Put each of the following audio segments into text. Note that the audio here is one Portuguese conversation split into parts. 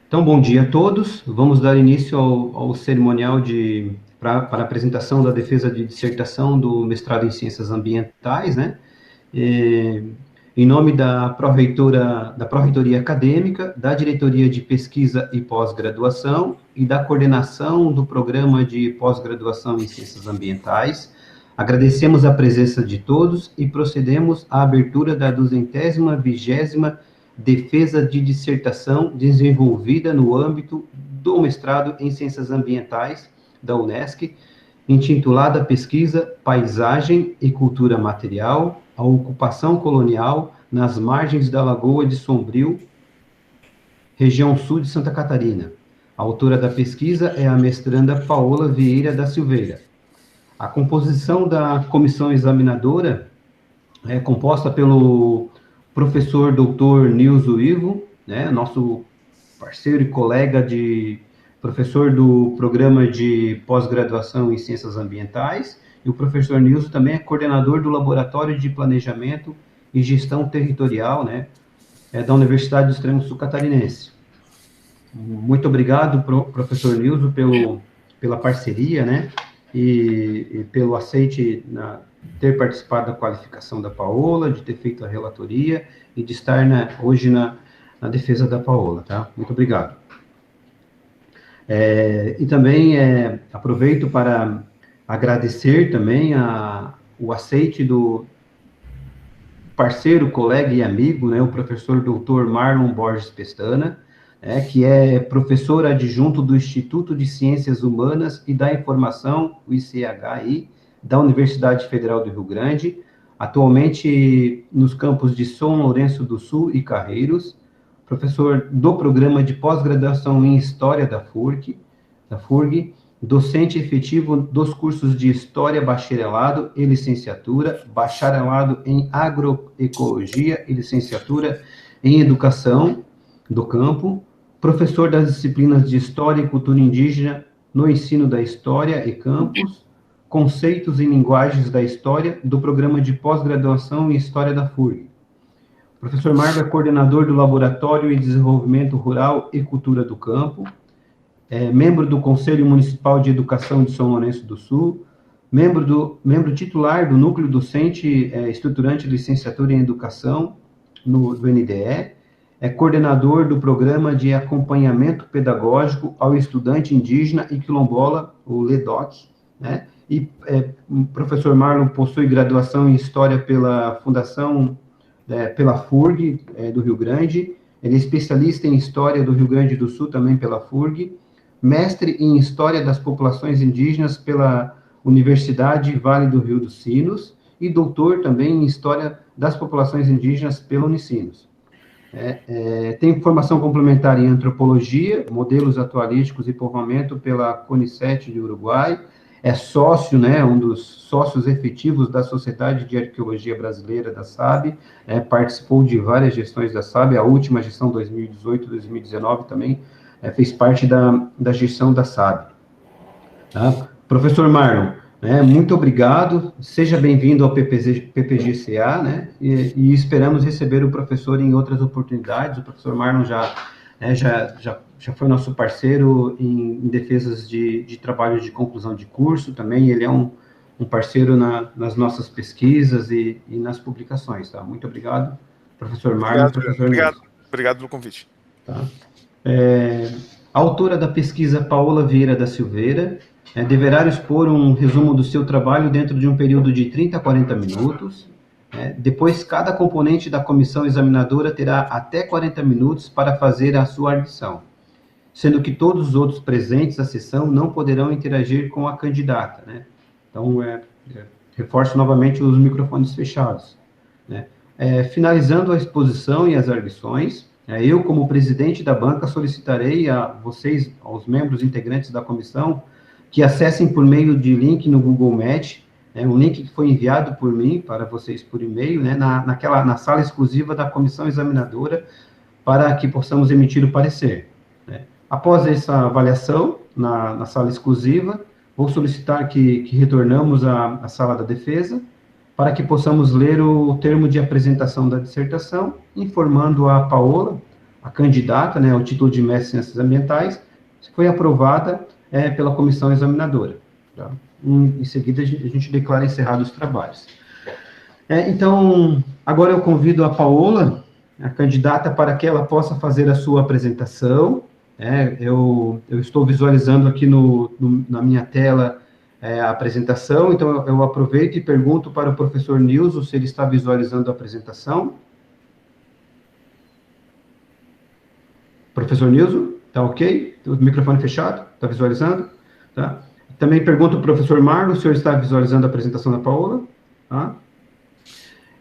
Então, bom dia a todos. Vamos dar início ao cerimonial para a apresentação da defesa de dissertação do mestrado em Ciências Ambientais, né? E, em nome da Pró-Reitoria Acadêmica, da Diretoria de Pesquisa e Pós-Graduação e da coordenação do Programa de Pós-Graduação em Ciências Ambientais, agradecemos a presença de todos e procedemos à abertura da 220ª defesa de dissertação desenvolvida no âmbito do mestrado em Ciências Ambientais da UNESCO, intitulada Pesquisa, Paisagem e Cultura Material, a Ocupação Colonial nas Margens da Lagoa de Sombrio, região sul de Santa Catarina. A autora da pesquisa é a mestranda Paola Vieira da Silveira. A composição da comissão examinadora é composta pelo professor Dr. Nilson Ivo, né, nosso parceiro e colega professor do programa de pós-graduação em Ciências Ambientais, e o professor Nilson também é coordenador do Laboratório de Planejamento e Gestão Territorial, né, da Universidade do Extremo Sul Catarinense. Muito obrigado, professor Nilson, pela parceria, né, e pelo aceite ter participado da qualificação da Paola, de ter feito a relatoria e de estar hoje na defesa da Paola, tá? Muito obrigado. E também aproveito para agradecer também o aceite do parceiro, colega e amigo, né, o professor Dr. Marlon Borges Pestana, que é professor adjunto do Instituto de Ciências Humanas e da Informação, o ICHI, da Universidade Federal do Rio Grande, atualmente nos campos de São Lourenço do Sul e Carreiros, professor do programa de pós-graduação em História da FURG, docente efetivo dos cursos de História, Bacharelado e Licenciatura, Bacharelado em Agroecologia e Licenciatura em Educação do Campo, professor das disciplinas de História e Cultura Indígena no ensino da História e Campos, Conceitos e Linguagens da História, do programa de pós-graduação em História da FURG. O professor Marco é coordenador do Laboratório de Desenvolvimento Rural e Cultura do Campo, membro do Conselho Municipal de Educação de São Lourenço do Sul, membro titular do Núcleo Docente Estruturante de Licenciatura em Educação do NDE, é coordenador do Programa de Acompanhamento Pedagógico ao Estudante Indígena e Quilombola, o LEDOC, né? E o professor Marlon possui graduação em História pela Fundação, pela FURG, do Rio Grande. Ele é especialista em História do Rio Grande do Sul, também pela FURG. Mestre em História das Populações Indígenas pela Universidade Vale do Rio dos Sinos. E doutor também em História das Populações Indígenas pela Unicinos. Tem formação complementar em Antropologia, Modelos Atualísticos e Povoamento pela CONICET de Uruguai. É sócio, né, um dos sócios efetivos da Sociedade de Arqueologia Brasileira, da SAB, participou de várias gestões da SAB, a última gestão 2018-2019 também fez parte da gestão da SAB. Tá? Professor Marlon, muito obrigado, seja bem-vindo ao PPGCA, né, e esperamos receber o professor em outras oportunidades. O professor Marlon já foi nosso parceiro em defesas de trabalhos de conclusão de curso, também ele é um parceiro nas nossas pesquisas e nas publicações, tá? Muito obrigado, professor Marlon. Obrigado pelo convite. Tá? A autora da pesquisa, Paola Vieira da Silveira, deverá expor um resumo do seu trabalho dentro de um período de 30 a 40 minutos. Depois, cada componente da comissão examinadora terá até 40 minutos para fazer a sua adição, sendo que todos os outros presentes à sessão não poderão interagir com a candidata, né? Então, reforço novamente os microfones fechados, né? Finalizando a exposição e as arguições, eu, como presidente da banca, solicitarei a vocês, aos membros integrantes da comissão, que acessem por meio de link no Google Meet, um link que foi enviado por mim para vocês por e-mail, né, na sala exclusiva da comissão examinadora, para que possamos emitir o parecer. Né. Após essa avaliação, na sala exclusiva, vou solicitar que retornamos à sala da defesa, para que possamos ler o termo de apresentação da dissertação, informando a Paola a candidata, né, ao título de mestre em ciências ambientais, foi aprovada pela comissão examinadora. Tá? Em seguida, a gente declara encerrados os trabalhos. Então, agora eu convido a Paola, a candidata, para que ela possa fazer a sua apresentação. Eu estou visualizando aqui na minha tela a apresentação, então eu aproveito e pergunto para o professor Nilson se ele está visualizando a apresentação. Professor Nilson, está ok? O microfone fechado? Está visualizando? Tá? Também pergunto para o professor Marlon se o senhor está visualizando a apresentação da Paola. Tá?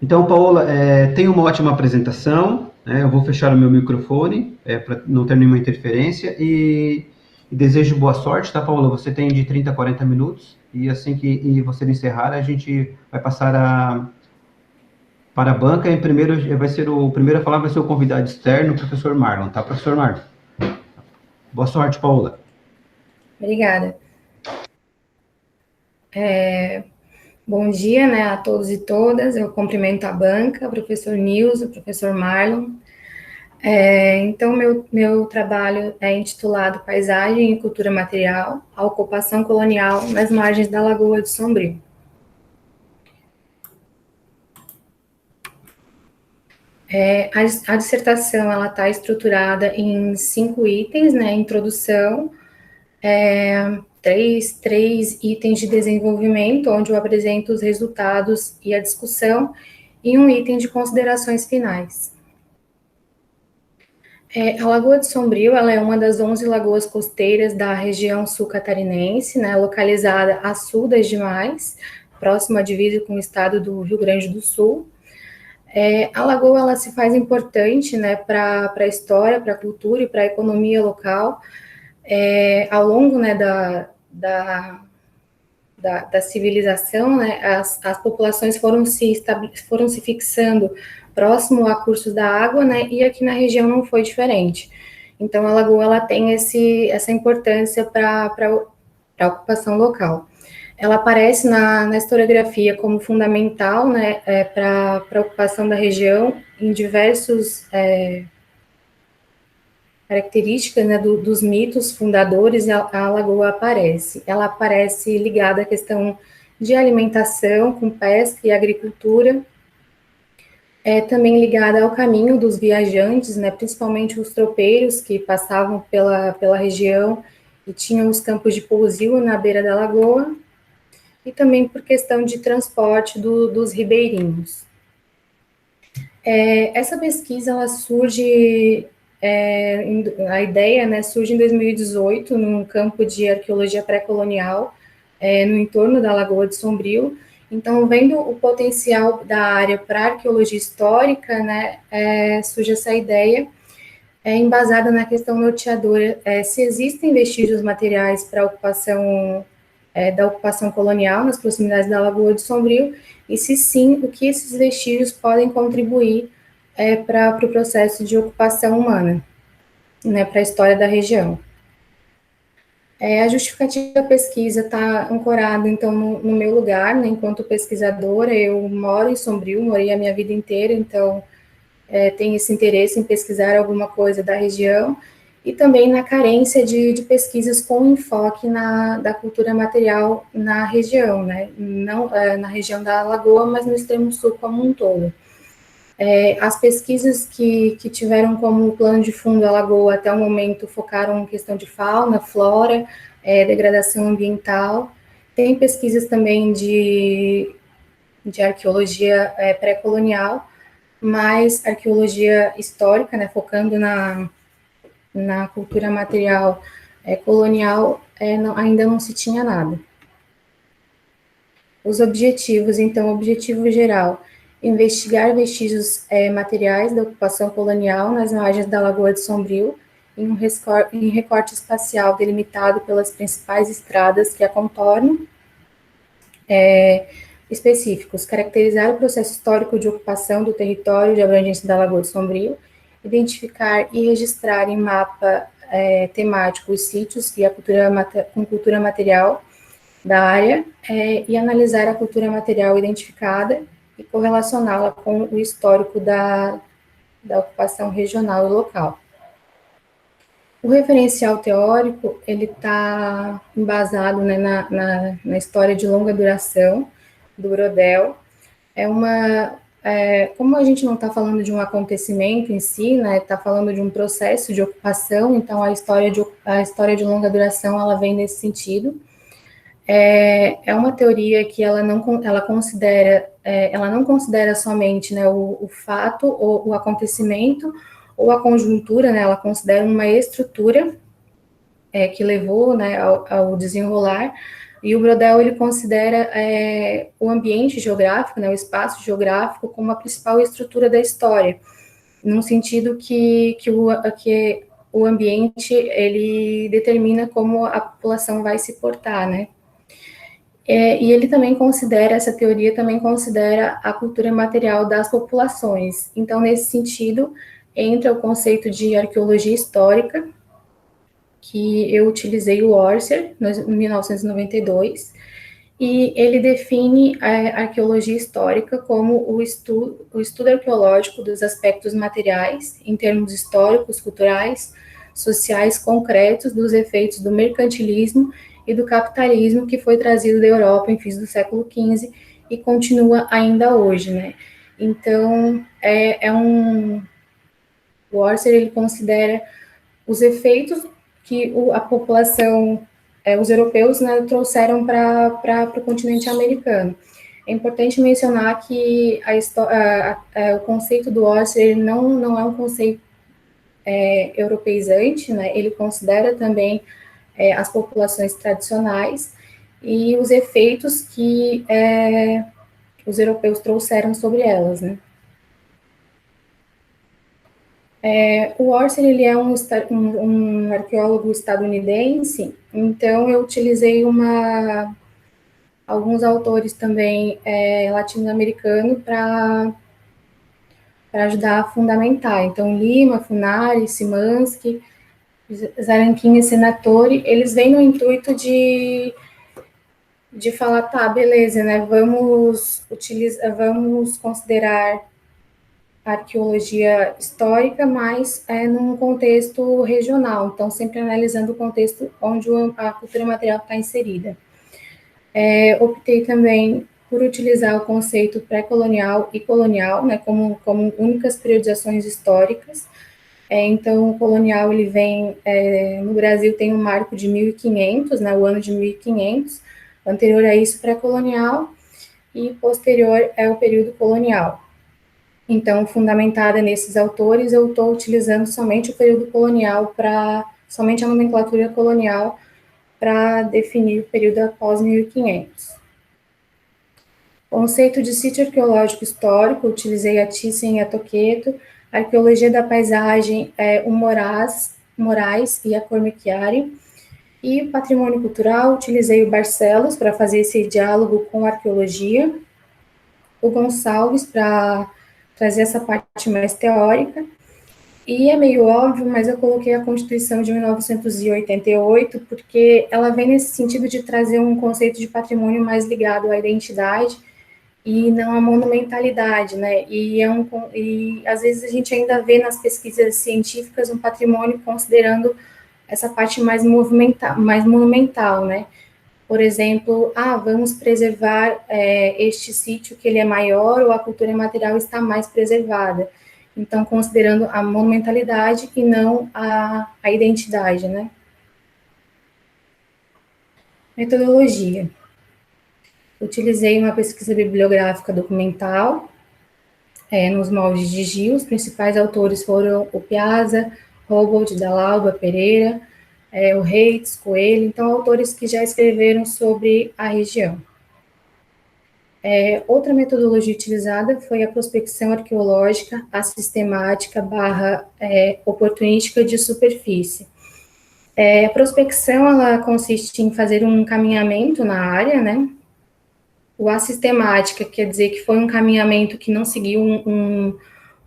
Então, Paola, tem uma ótima apresentação, né? Eu vou fechar o meu microfone para não ter nenhuma interferência e desejo boa sorte, tá, Paola? Você tem de 30 a 40 minutos e assim que você encerrar, a gente vai passar para a banca. O primeiro a falar vai ser o convidado externo, o professor Marlon, tá, professor Marlon? Boa sorte, Paola. Obrigada. Bom dia, né, a todos e todas. Eu cumprimento a banca, o professor Nilson, o professor Marlon. Então, meu trabalho é intitulado Paisagem e Cultura Material, a Ocupação Colonial nas Margens da Lagoa de Sombrio. A dissertação ela está estruturada em 5 itens, né, introdução, três itens de desenvolvimento, onde eu apresento os resultados e a discussão, e um item de considerações finais. A Lagoa de Sombrio, ela é uma das 11 lagoas costeiras da região sul catarinense, né, localizada a sul das demais, próxima à divisa com o estado do Rio Grande do Sul. A lagoa, ela se faz importante, né, para a história, para a cultura e para a economia local. Ao longo, né, da civilização, né, as populações foram se fixando próximo a cursos da água, né, e aqui na região não foi diferente. Então, a lagoa ela tem essa importância para a ocupação local. Ela aparece na historiografia como fundamental, né, para a ocupação da região em diversos características, né, dos mitos fundadores. A lagoa aparece. Ela aparece ligada à questão de alimentação, com pesca e agricultura, também ligada ao caminho dos viajantes, né, principalmente os tropeiros que passavam pela região e tinham os campos de pousio na beira da lagoa, e também por questão de transporte dos ribeirinhos. Essa pesquisa, ela surge, a ideia, né, surge em 2018, num campo de arqueologia pré-colonial, no entorno da Lagoa de Sombrio. Então, vendo o potencial da área para arqueologia histórica, né, surge essa ideia, embasada na questão norteadora, se existem vestígios materiais para a ocupação da ocupação colonial nas proximidades da Lagoa de Sombrio, e se sim, o que esses vestígios podem contribuir para o processo de ocupação humana, né, para a história da região. A justificativa da pesquisa está ancorada, então, no meu lugar, né, enquanto pesquisadora. Eu moro em Sombrio, morei a minha vida inteira, então tenho esse interesse em pesquisar alguma coisa da região, e também na carência de pesquisas com enfoque da cultura material na região, né? Não na região da Lagoa, mas no extremo sul como um todo. As pesquisas que tiveram como plano de fundo a Lagoa até o momento focaram em questão de fauna, flora, degradação ambiental. Tem pesquisas também de arqueologia pré-colonial, mas arqueologia histórica, né, focando na cultura material colonial, ainda não se tinha nada. Os objetivos, então, objetivo geral: investigar vestígios materiais da ocupação colonial nas margens da Lagoa de Sombrio, em recorte espacial delimitado pelas principais estradas que a contornam. Específicos: caracterizar o processo histórico de ocupação do território de abrangência da Lagoa de Sombrio, identificar e registrar em mapa temático os sítios e a cultura material da área, e analisar a cultura material identificada e correlacioná-la com o histórico da ocupação regional e local. O referencial teórico, ele está embasado, né, na história de longa duração do Brodel. Como a gente não está falando de um acontecimento em si, né, está falando de um processo de ocupação, então a história de longa duração, ela vem nesse sentido. É uma teoria que ela não considera somente, né, o fato, ou o acontecimento, ou a conjuntura, né, ela considera uma estrutura que levou, né, ao desenrolar, e o Brodel, ele considera o ambiente geográfico, né, o espaço geográfico, como a principal estrutura da história, num sentido que o ambiente, ele determina como a população vai se portar, né. E ele também considera, essa teoria também considera a cultura material das populações. Então, nesse sentido, entra o conceito de arqueologia histórica, que eu utilizei o Orser, em 1992, e ele define a arqueologia histórica como o estudo arqueológico dos aspectos materiais, em termos históricos, culturais, sociais, concretos, dos efeitos do mercantilismo e do capitalismo que foi trazido da Europa em fins do século XV e continua ainda hoje, né? Então, o Orser, ele considera os efeitos que a população, os europeus, né, trouxeram para o continente americano. É importante mencionar que o conceito do Orser não é um conceito europeizante, né, ele considera também as populações tradicionais e os efeitos que os europeus trouxeram sobre elas, né. O Orser, ele é um arqueólogo estadunidense, então eu utilizei alguns autores também latino-americanos para ajudar a fundamentar. Então, Lima, Funari, Simansky, Zaranquim e Senatori, eles vêm no intuito de falar, tá, beleza, né, vamos considerar a arqueologia histórica, mas num contexto regional, então sempre analisando o contexto onde a cultura material está inserida. Optei também por utilizar o conceito pré-colonial e colonial, né, como únicas periodizações históricas. Então, o colonial, ele vem, no Brasil tem um marco de 1500, né, o ano de 1500, anterior a isso, pré-colonial, e posterior é o período colonial. Então, fundamentada nesses autores, eu estou utilizando somente o período colonial, somente a nomenclatura colonial, para definir o período após 1500. Conceito de sítio arqueológico histórico, utilizei a Thyssen e a Tocqueto, arqueologia da paisagem, o Moraes e a Cormichiari, e patrimônio cultural, utilizei o Barcelos para fazer esse diálogo com a arqueologia, o Gonçalves para trazer essa parte mais teórica, e é meio óbvio, mas eu coloquei a Constituição de 1988, porque ela vem nesse sentido de trazer um conceito de patrimônio mais ligado à identidade e não à monumentalidade, né? E às vezes a gente ainda vê nas pesquisas científicas um patrimônio considerando essa parte mais monumental, né? Por exemplo, vamos preservar este sítio que ele é maior ou a cultura material está mais preservada. Então, considerando a monumentalidade e não a identidade, né? Metodologia. Utilizei uma pesquisa bibliográfica documental nos moldes de Gil. Os principais autores foram o Piazza, Robold, Dalauba, Pereira, o Reitz, Coelho, então autores que já escreveram sobre a região. Outra metodologia utilizada foi a prospecção arqueológica, a sistemática / oportunística de superfície. A prospecção, ela consiste em fazer um caminhamento na área, né? A sistemática quer dizer que foi um caminhamento que não seguiu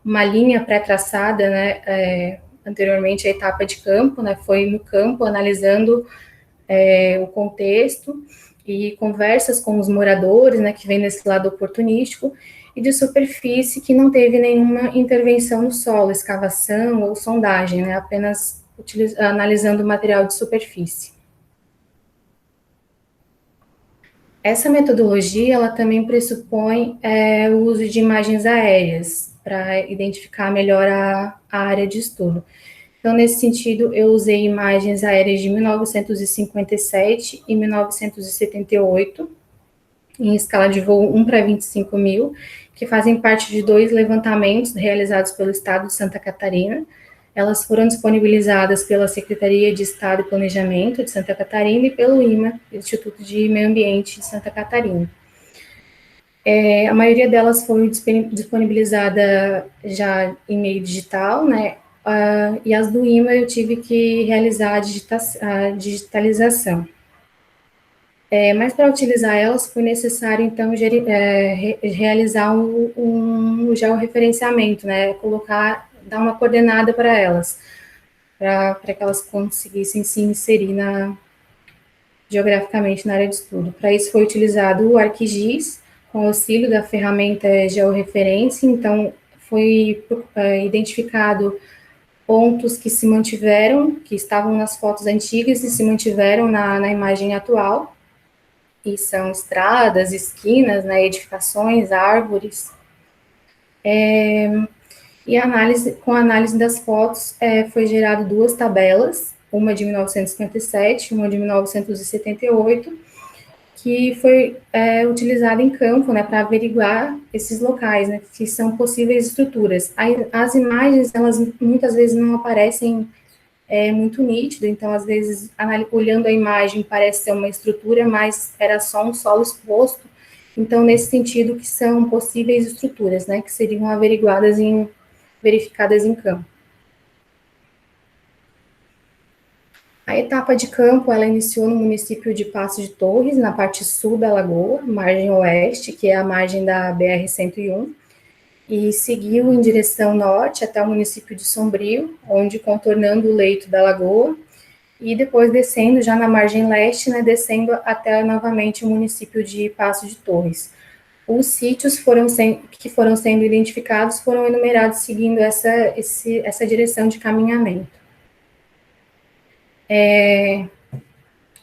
uma linha pré-traçada, né? Anteriormente a etapa de campo, né? Foi no campo, analisando o contexto e conversas com os moradores, né, que vem nesse lado oportunístico, e de superfície que não teve nenhuma intervenção no solo, escavação ou sondagem, né, apenas analisando o material de superfície. Essa metodologia, ela também pressupõe o uso de imagens aéreas para identificar melhor a área de estudo. Então, nesse sentido, eu usei imagens aéreas de 1957 e 1978, em escala de voo 1 para 25 mil, que fazem parte de 2 levantamentos realizados pelo Estado de Santa Catarina. Elas foram disponibilizadas pela Secretaria de Estado e Planejamento de Santa Catarina e pelo IMA, Instituto de Meio Ambiente de Santa Catarina. A maioria delas foi disponibilizada já em meio digital, né? E as do IMA eu tive que realizar a digitalização. Mas para utilizar elas foi necessário, então, realizar um georreferenciamento, né? Dar uma coordenada para elas, para que elas conseguissem se inserir geograficamente na área de estudo. Para isso foi utilizado o ArcGIS, com auxílio da ferramenta georreferência, então foi identificado pontos que se mantiveram, que estavam nas fotos antigas e se mantiveram na imagem atual, e são estradas, esquinas, né, edificações, árvores. E com a análise das fotos, foi gerado 2 tabelas, uma de 1957, uma de 1978, que foi utilizada em campo, né, para averiguar esses locais, né, que são possíveis estruturas. As imagens, elas muitas vezes não aparecem muito nítido, então, às vezes, olhando a imagem, parece ser uma estrutura, mas era só um solo exposto. Então, nesse sentido, que são possíveis estruturas, né, que seriam verificadas em campo. A etapa de campo, ela iniciou no município de Passo de Torres, na parte sul da lagoa, margem oeste, que é a margem da BR-101, e seguiu em direção norte até o município de Sombrio, onde contornando o leito da lagoa, e depois descendo já na margem leste, né, descendo até novamente o município de Passo de Torres. Os sítios que foram sendo identificados foram enumerados seguindo essa direção de caminhamento.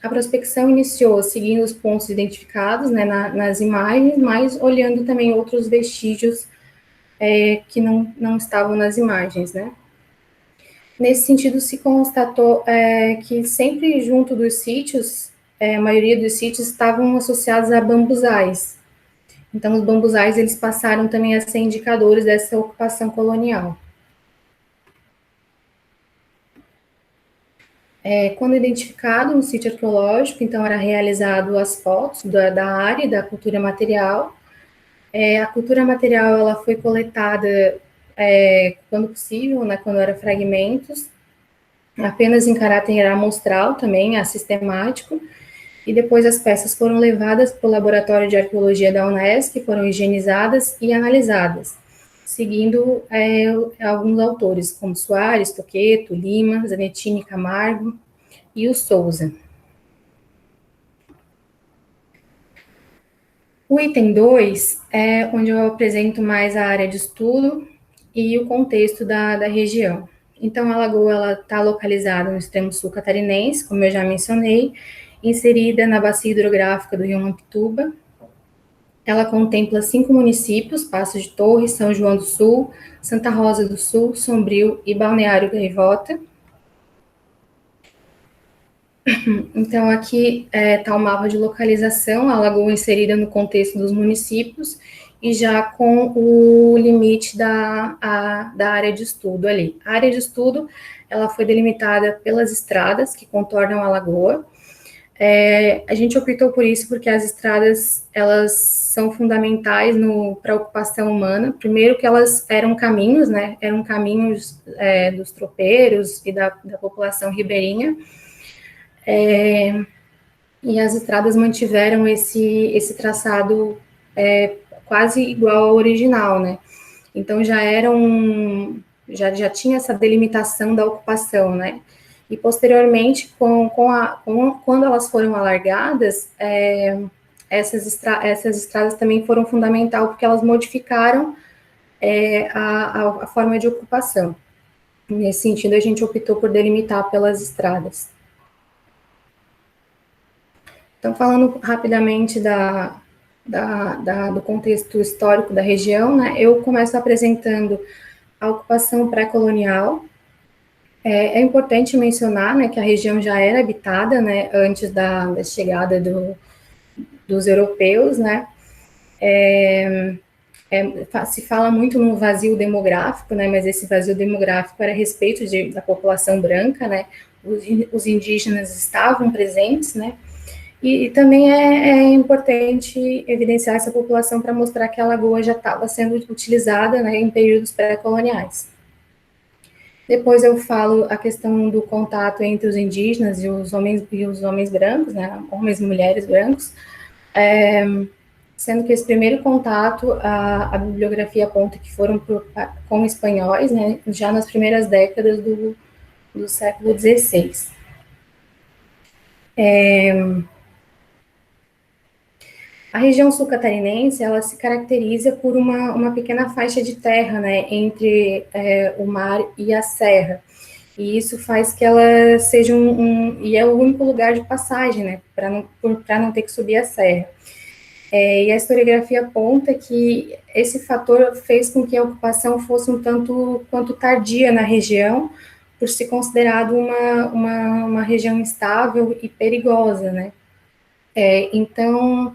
A prospecção iniciou seguindo os pontos identificados, né, nas imagens, mas olhando também outros vestígios que não estavam nas imagens, né. Nesse sentido, se constatou que sempre junto dos sítios, a maioria dos sítios estavam associados a bambuzais. Então, os bambuzais, eles passaram também a ser indicadores dessa ocupação colonial. Quando identificado um sítio arqueológico, então era realizado as fotos da área e da cultura material. A cultura material, ela foi coletada quando possível, né, quando era fragmentos, apenas em caráter amostral também, assistemático, e depois as peças foram levadas para o Laboratório de Arqueologia da Unesc, foram higienizadas e analisadas, seguindo alguns autores, como Soares, Toqueto, Lima, Zanettini, Camargo e o Souza. O item 2 é onde eu apresento mais a área de estudo e o contexto da região. Então, a lagoa está localizada no extremo sul catarinense, como eu já mencionei, inserida na bacia hidrográfica do Rio Mampituba. Ela contempla 5 municípios: Passo de Torres, São João do Sul, Santa Rosa do Sul, Sombrio e Balneário Gaivota. Então, aqui está o mapa de localização, a lagoa inserida no contexto dos municípios e já com o limite da área de estudo ali. A área de estudo, ela foi delimitada pelas estradas que contornam a lagoa. A gente optou por isso porque as estradas, elas são fundamentais para a ocupação humana. Primeiro que elas eram caminhos, né? Eram caminhos dos tropeiros e da população ribeirinha. E as estradas mantiveram esse traçado quase igual ao original, né? Então já tinha essa delimitação da ocupação, né? E posteriormente, quando elas foram alargadas, essas estradas também foram fundamental porque elas modificaram a forma de ocupação. Nesse sentido, a gente optou por delimitar pelas estradas. Então, falando rapidamente do contexto histórico da região, né, eu começo apresentando a ocupação pré-colonial. É importante mencionar, né, que a região já era habitada, né, antes da chegada dos europeus, né. Se fala muito no vazio demográfico, né, mas esse vazio demográfico era a respeito da população branca, né. Os indígenas estavam presentes, né. E também é importante evidenciar essa população para mostrar que a lagoa já estava sendo utilizada, né, em períodos pré-coloniais. Depois eu falo a questão do contato entre os indígenas e os homens brancos, né, homens e mulheres brancos, sendo que esse primeiro contato, a bibliografia aponta que foram com espanhóis, né, já nas primeiras décadas do século XVI. A região sul-catarinense, ela se caracteriza por uma pequena faixa de terra, né, entre o mar e a serra, e isso faz que ela seja e é o único lugar de passagem, né, para não ter que subir a serra. E a historiografia aponta que esse fator fez com que a ocupação fosse um tanto quanto tardia na região, por ser considerado uma região instável e perigosa, né. Então,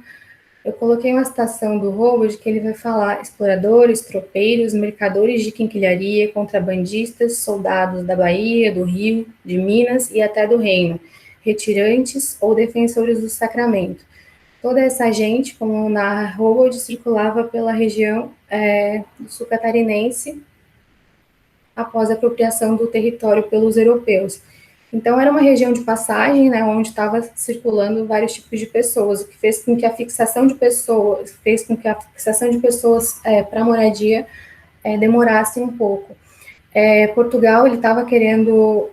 eu coloquei uma citação do Howard que ele vai falar: exploradores, tropeiros, mercadores de quinquilharia, contrabandistas, soldados da Bahia, do Rio, de Minas e até do Reino, retirantes ou defensores do sacramento. Toda essa gente, como narra Howard, circulava pela região do sul catarinense após a apropriação do território pelos europeus. Então, era uma região de passagem, né, onde estava circulando vários tipos de pessoas, o que fez com que a fixação de pessoas, para moradia demorasse um pouco. Portugal, ele estava querendo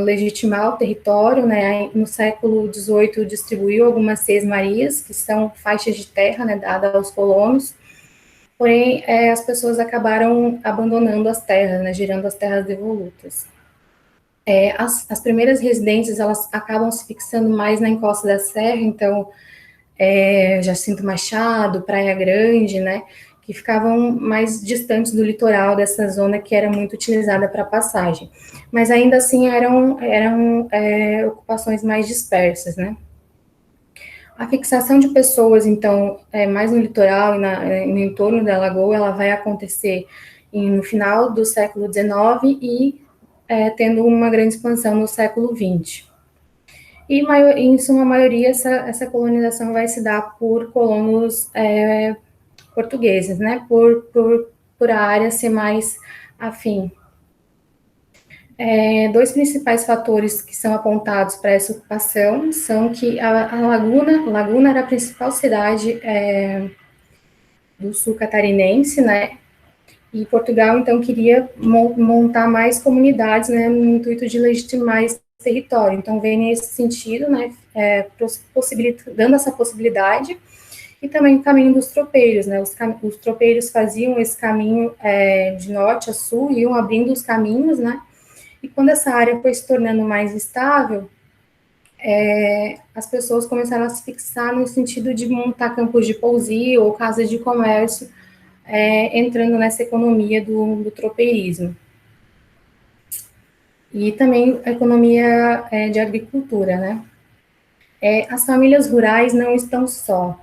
legitimar o território, né, no século XVIII distribuiu algumas seis-marias, que são faixas de terra, né, dadas aos colonos, porém, as pessoas acabaram abandonando as terras, né, gerando as terras devolutas. As primeiras residências, elas acabam se fixando mais na encosta da serra, então, Jacinto Machado, Praia Grande, né, que ficavam mais distantes do litoral dessa zona que era muito utilizada para passagem. Mas ainda assim eram ocupações mais dispersas, né. A fixação de pessoas, então, mais no litoral e no entorno da lagoa, ela vai acontecer no final do século XIX e tendo uma grande expansão no século XX. E, em suma maioria, essa colonização vai se dar por colonos portugueses, né, por a área ser mais afim. Dois principais fatores que são apontados para essa ocupação são que a Laguna era a principal cidade do sul catarinense, né, e Portugal, então, queria montar mais comunidades, né, no intuito de legitimar esse território. Então, vem nesse sentido, né, dando essa possibilidade, e também o caminho dos tropeiros, né, os tropeiros faziam esse caminho de norte a sul, iam abrindo os caminhos, né, e quando essa área foi se tornando mais estável, as pessoas começaram a se fixar no sentido de montar campos de pousio ou casas de comércio, entrando nessa economia do tropeirismo. E também a economia de agricultura, né? As famílias rurais não estão só.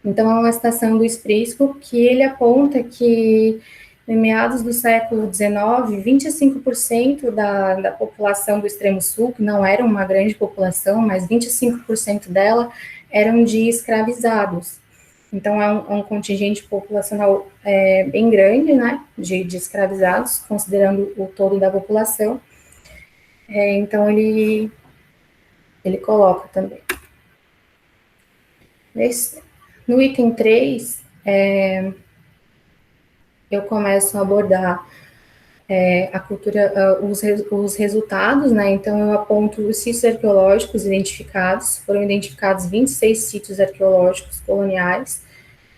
Então, é uma citação do Prisco que ele aponta que, em meados do século XIX, 25% da população do extremo sul, que não era uma grande população, mas 25% dela eram de escravizados. Então, é um contingente populacional bem grande, né, de escravizados, considerando o todo da população. Então, ele coloca também. No item 3, eu começo a abordar a cultura, os resultados, né, então eu aponto os sítios arqueológicos identificados, foram identificados 26 sítios arqueológicos coloniais,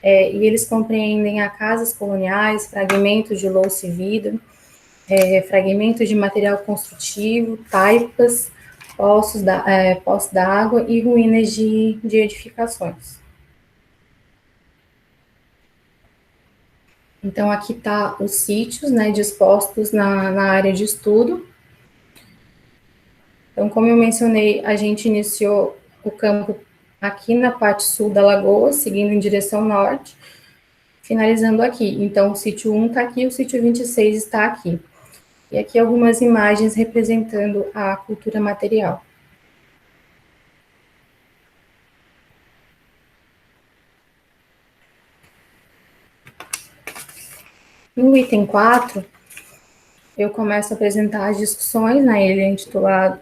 e eles compreendem casas coloniais, fragmentos de louça e vidro, fragmentos de material construtivo, taipas, poços d'água e ruínas de edificações. Então, aqui está os sítios, né, dispostos na área de estudo. Então, como eu mencionei, a gente iniciou o campo aqui na parte sul da lagoa, seguindo em direção norte, finalizando aqui. Então, o sítio 1 está aqui, o sítio 26 está aqui. E aqui algumas imagens representando a cultura material. No item 4, eu começo a apresentar as discussões, né, ele é intitulado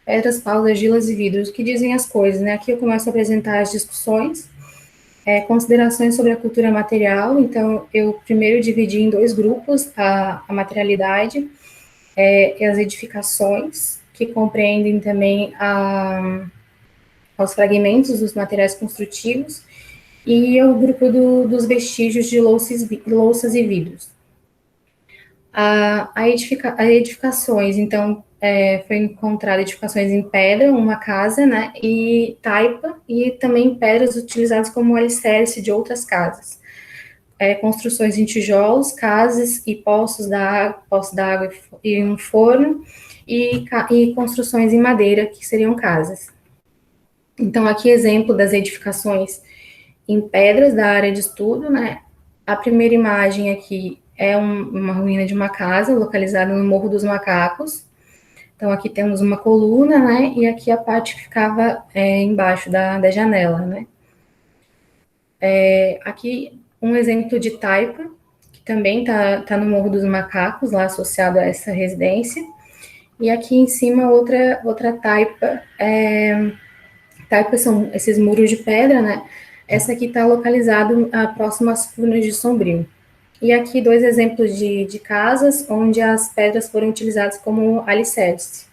Pedras, Paus, Argilas e Vidros, que dizem as coisas, né? Aqui eu começo a apresentar as discussões, considerações sobre a cultura material. Então, eu primeiro dividi em 2 grupos a materialidade e as edificações, que compreendem também os fragmentos dos materiais construtivos, e o grupo dos vestígios de louças e vidros. Edificações, então, foi encontrado edificações em pedra, uma casa, né, e taipa, e também pedras utilizadas como alicerce de outras casas. Construções em tijolos, casas e poços d'água e um forno, e construções em madeira, que seriam casas. Então, aqui exemplo das edificações em pedras da área de estudo, né? A primeira imagem aqui é uma ruína de uma casa localizada no Morro dos Macacos. Então, aqui temos uma coluna, né? E aqui a parte que ficava embaixo da janela, né? Aqui um exemplo de taipa, que também tá no Morro dos Macacos, lá associado a essa residência. E aqui em cima outra taipa. Taipas são esses muros de pedra, né? Essa aqui está localizada próximo às Furnas de Sombrio. E aqui 2 exemplos de casas onde as pedras foram utilizadas como alicerce.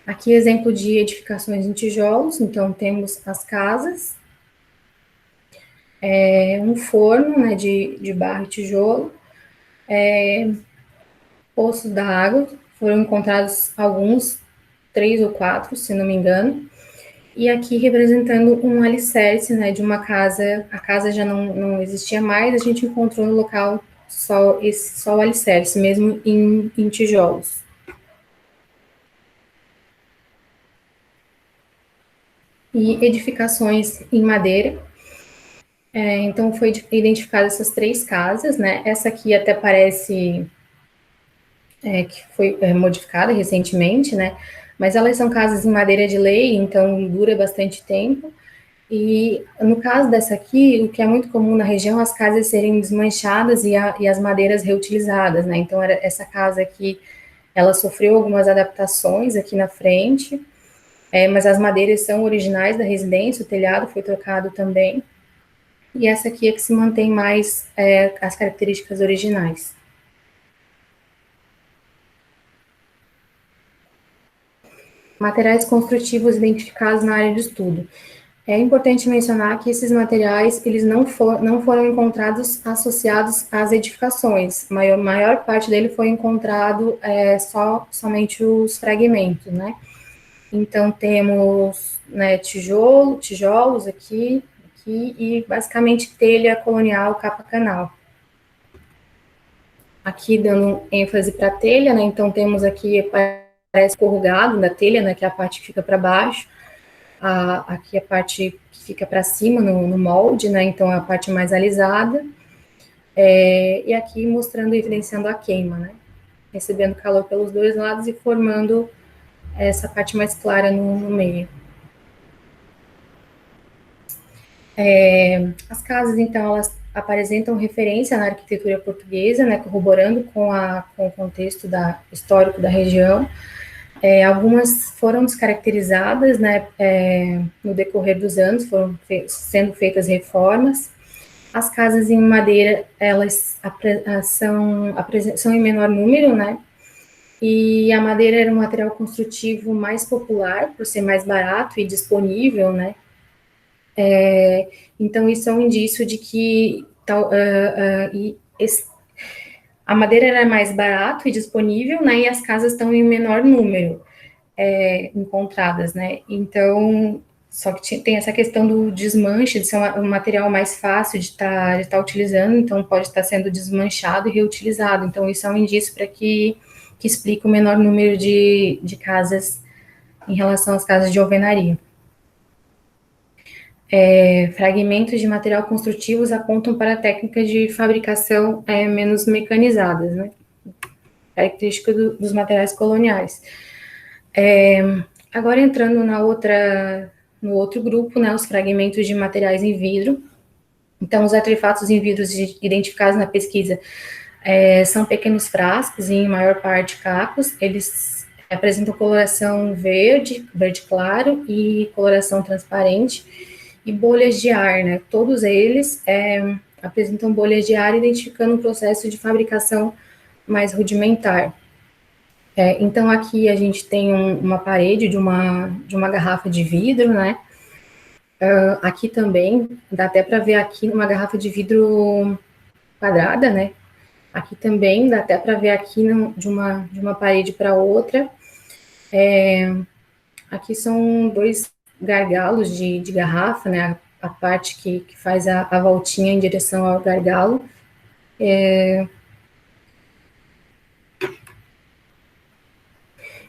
Aqui exemplo de edificações em tijolos, então temos as casas, um forno, né, de barro e tijolo, poços da água, foram encontrados alguns, 3 ou 4, se não me engano, e aqui representando um alicerce, né, de uma casa, a casa já não existia mais, a gente encontrou no local só o alicerce, mesmo em tijolos. E edificações em madeira. Então, foi identificado essas 3 casas, né, essa aqui até parece que foi modificada recentemente, né, mas elas são casas em madeira de lei, então dura bastante tempo. E no caso dessa aqui, o que é muito comum na região, as casas serem desmanchadas e as madeiras reutilizadas, né? Então, essa casa aqui, ela sofreu algumas adaptações aqui na frente, mas as madeiras são originais da residência, o telhado foi trocado também. E essa aqui é que se mantém mais as características originais. Materiais construtivos identificados na área de estudo. É importante mencionar que esses materiais, eles não foram encontrados associados às edificações. A maior parte dele foi encontrado somente os fragmentos, né? Então, temos, né, tijolos aqui, e basicamente telha colonial capa canal. Aqui dando ênfase para a telha, né? Então, temos aqui, parece corrugado da telha, né, que é a parte que fica para baixo. Aqui a parte que fica para cima no molde, né? Então, é a parte mais alisada. E aqui mostrando, evidenciando a queima, né? Recebendo calor pelos 2 lados e formando essa parte mais clara no meio. As casas, então, elas apresentam referência na arquitetura portuguesa, né? Corroborando com o contexto histórico da região. Algumas foram descaracterizadas, né, no decorrer dos anos, foram sendo feitas reformas. As casas em madeira, elas são em menor número, né, e a madeira era um material construtivo mais popular, por ser mais barato e disponível, né, Então, isso é um indício de que a madeira era mais barato e disponível, né, e as casas estão em menor número encontradas, né? Então, só que tem essa questão do desmanche, de ser um material mais fácil de estar utilizando, então pode estar sendo desmanchado e reutilizado. Então, isso é um indício para que explica o menor número de casas em relação às casas de alvenaria. Fragmentos de material construtivos apontam para técnicas de fabricação menos mecanizadas, né? Característica dos materiais coloniais. Agora entrando no outro grupo, né, os fragmentos de materiais em vidro. Então, os artefatos em vidros identificados na pesquisa são pequenos frascos, e em maior parte cacos. Eles apresentam coloração verde claro e coloração transparente, e bolhas de ar, né? Todos eles apresentam bolhas de ar, identificando um processo de fabricação mais rudimentar. Então, aqui a gente tem uma parede de uma garrafa de vidro, né? Aqui também, dá até para ver aqui uma garrafa de vidro quadrada, né? Aqui também dá até para ver aqui de uma parede para outra. Aqui são 2 gargalos de garrafa, né? A parte que faz a voltinha em direção ao gargalo.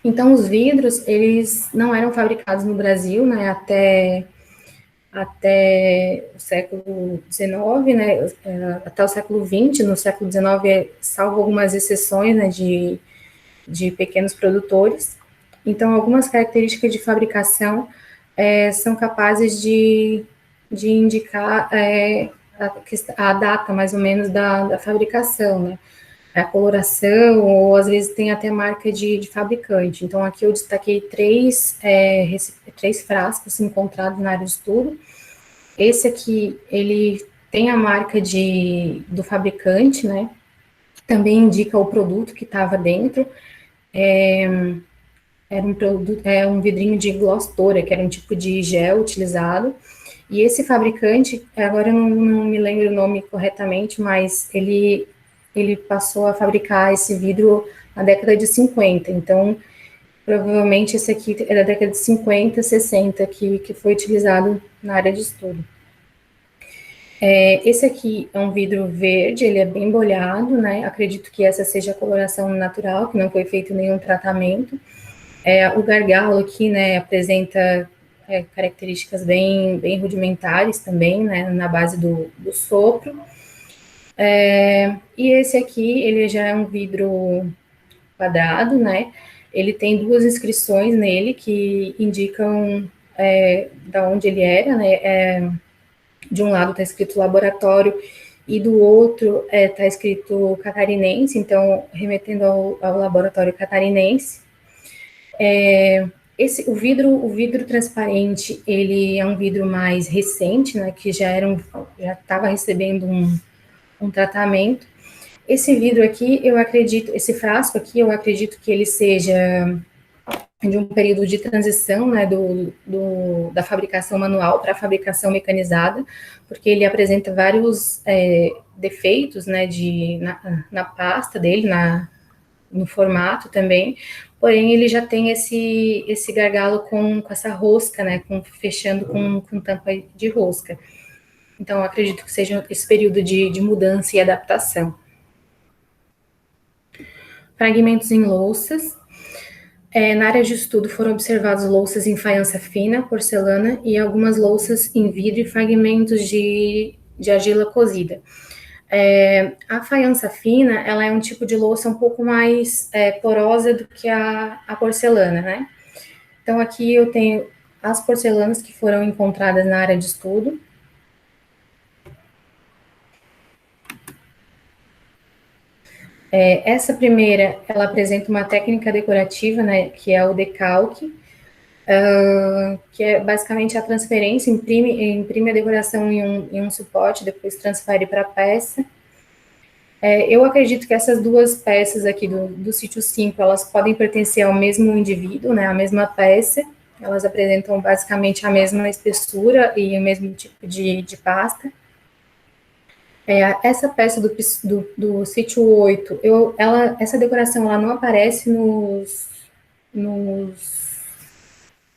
Então, os vidros, eles não eram fabricados no Brasil, né? Até o século XIX, né? Até o século XX. No século XIX, salvo algumas exceções, né? De pequenos produtores. Então, algumas características de fabricação são capazes de indicar a data, mais ou menos, da fabricação, né? A coloração, ou às vezes tem até marca de fabricante. Então, aqui eu destaquei 3 frascos encontrados na área de estudo. Esse aqui, ele tem a marca do fabricante, né? Também indica o produto que estava dentro. Era um vidrinho de Glostora, que era um tipo de gel utilizado. E esse fabricante, agora eu não me lembro o nome corretamente, mas ele passou a fabricar esse vidro na década de 50. Então, provavelmente esse aqui é da década de 50, 60, que foi utilizado na área de estudo. Esse aqui é um vidro verde, ele é bem bolhado, né? Acredito que essa seja a coloração natural, que não foi feito nenhum tratamento. O gargalo aqui, né, apresenta características bem rudimentares também, né, na base do sopro. E esse aqui, ele já é um vidro quadrado, né? Ele tem 2 inscrições nele que indicam da onde ele era, né? De um lado está escrito laboratório e do outro está escrito catarinense, então remetendo ao laboratório catarinense. O vidro transparente, ele é um vidro mais recente, né? Que já estava recebendo um tratamento. Esse vidro aqui, esse frasco aqui, eu acredito que ele seja de um período de transição, né, da fabricação manual para a fabricação mecanizada, porque ele apresenta vários defeitos, né, na pasta dele, no formato também, porém ele já tem esse gargalo com essa rosca, né, fechando com tampa de rosca. Então, eu acredito que seja esse período de mudança e adaptação. Fragmentos em louças. Na área de estudo foram observados louças em faiança fina, porcelana e algumas louças em vidro e fragmentos de argila cozida. A faiança fina, ela é um tipo de louça um pouco mais porosa do que a porcelana, né? Então, aqui eu tenho as porcelanas que foram encontradas na área de estudo. Essa primeira, ela apresenta uma técnica decorativa, né, que é o decalque, que é basicamente a transferência, imprime a decoração em um suporte, depois transfere para a peça. Eu acredito que essas 2 peças aqui do sítio 5, elas podem pertencer ao mesmo indivíduo, né, a mesma peça, elas apresentam basicamente a mesma espessura e o mesmo tipo de pasta. Essa peça do sítio 8, essa decoração ela não aparece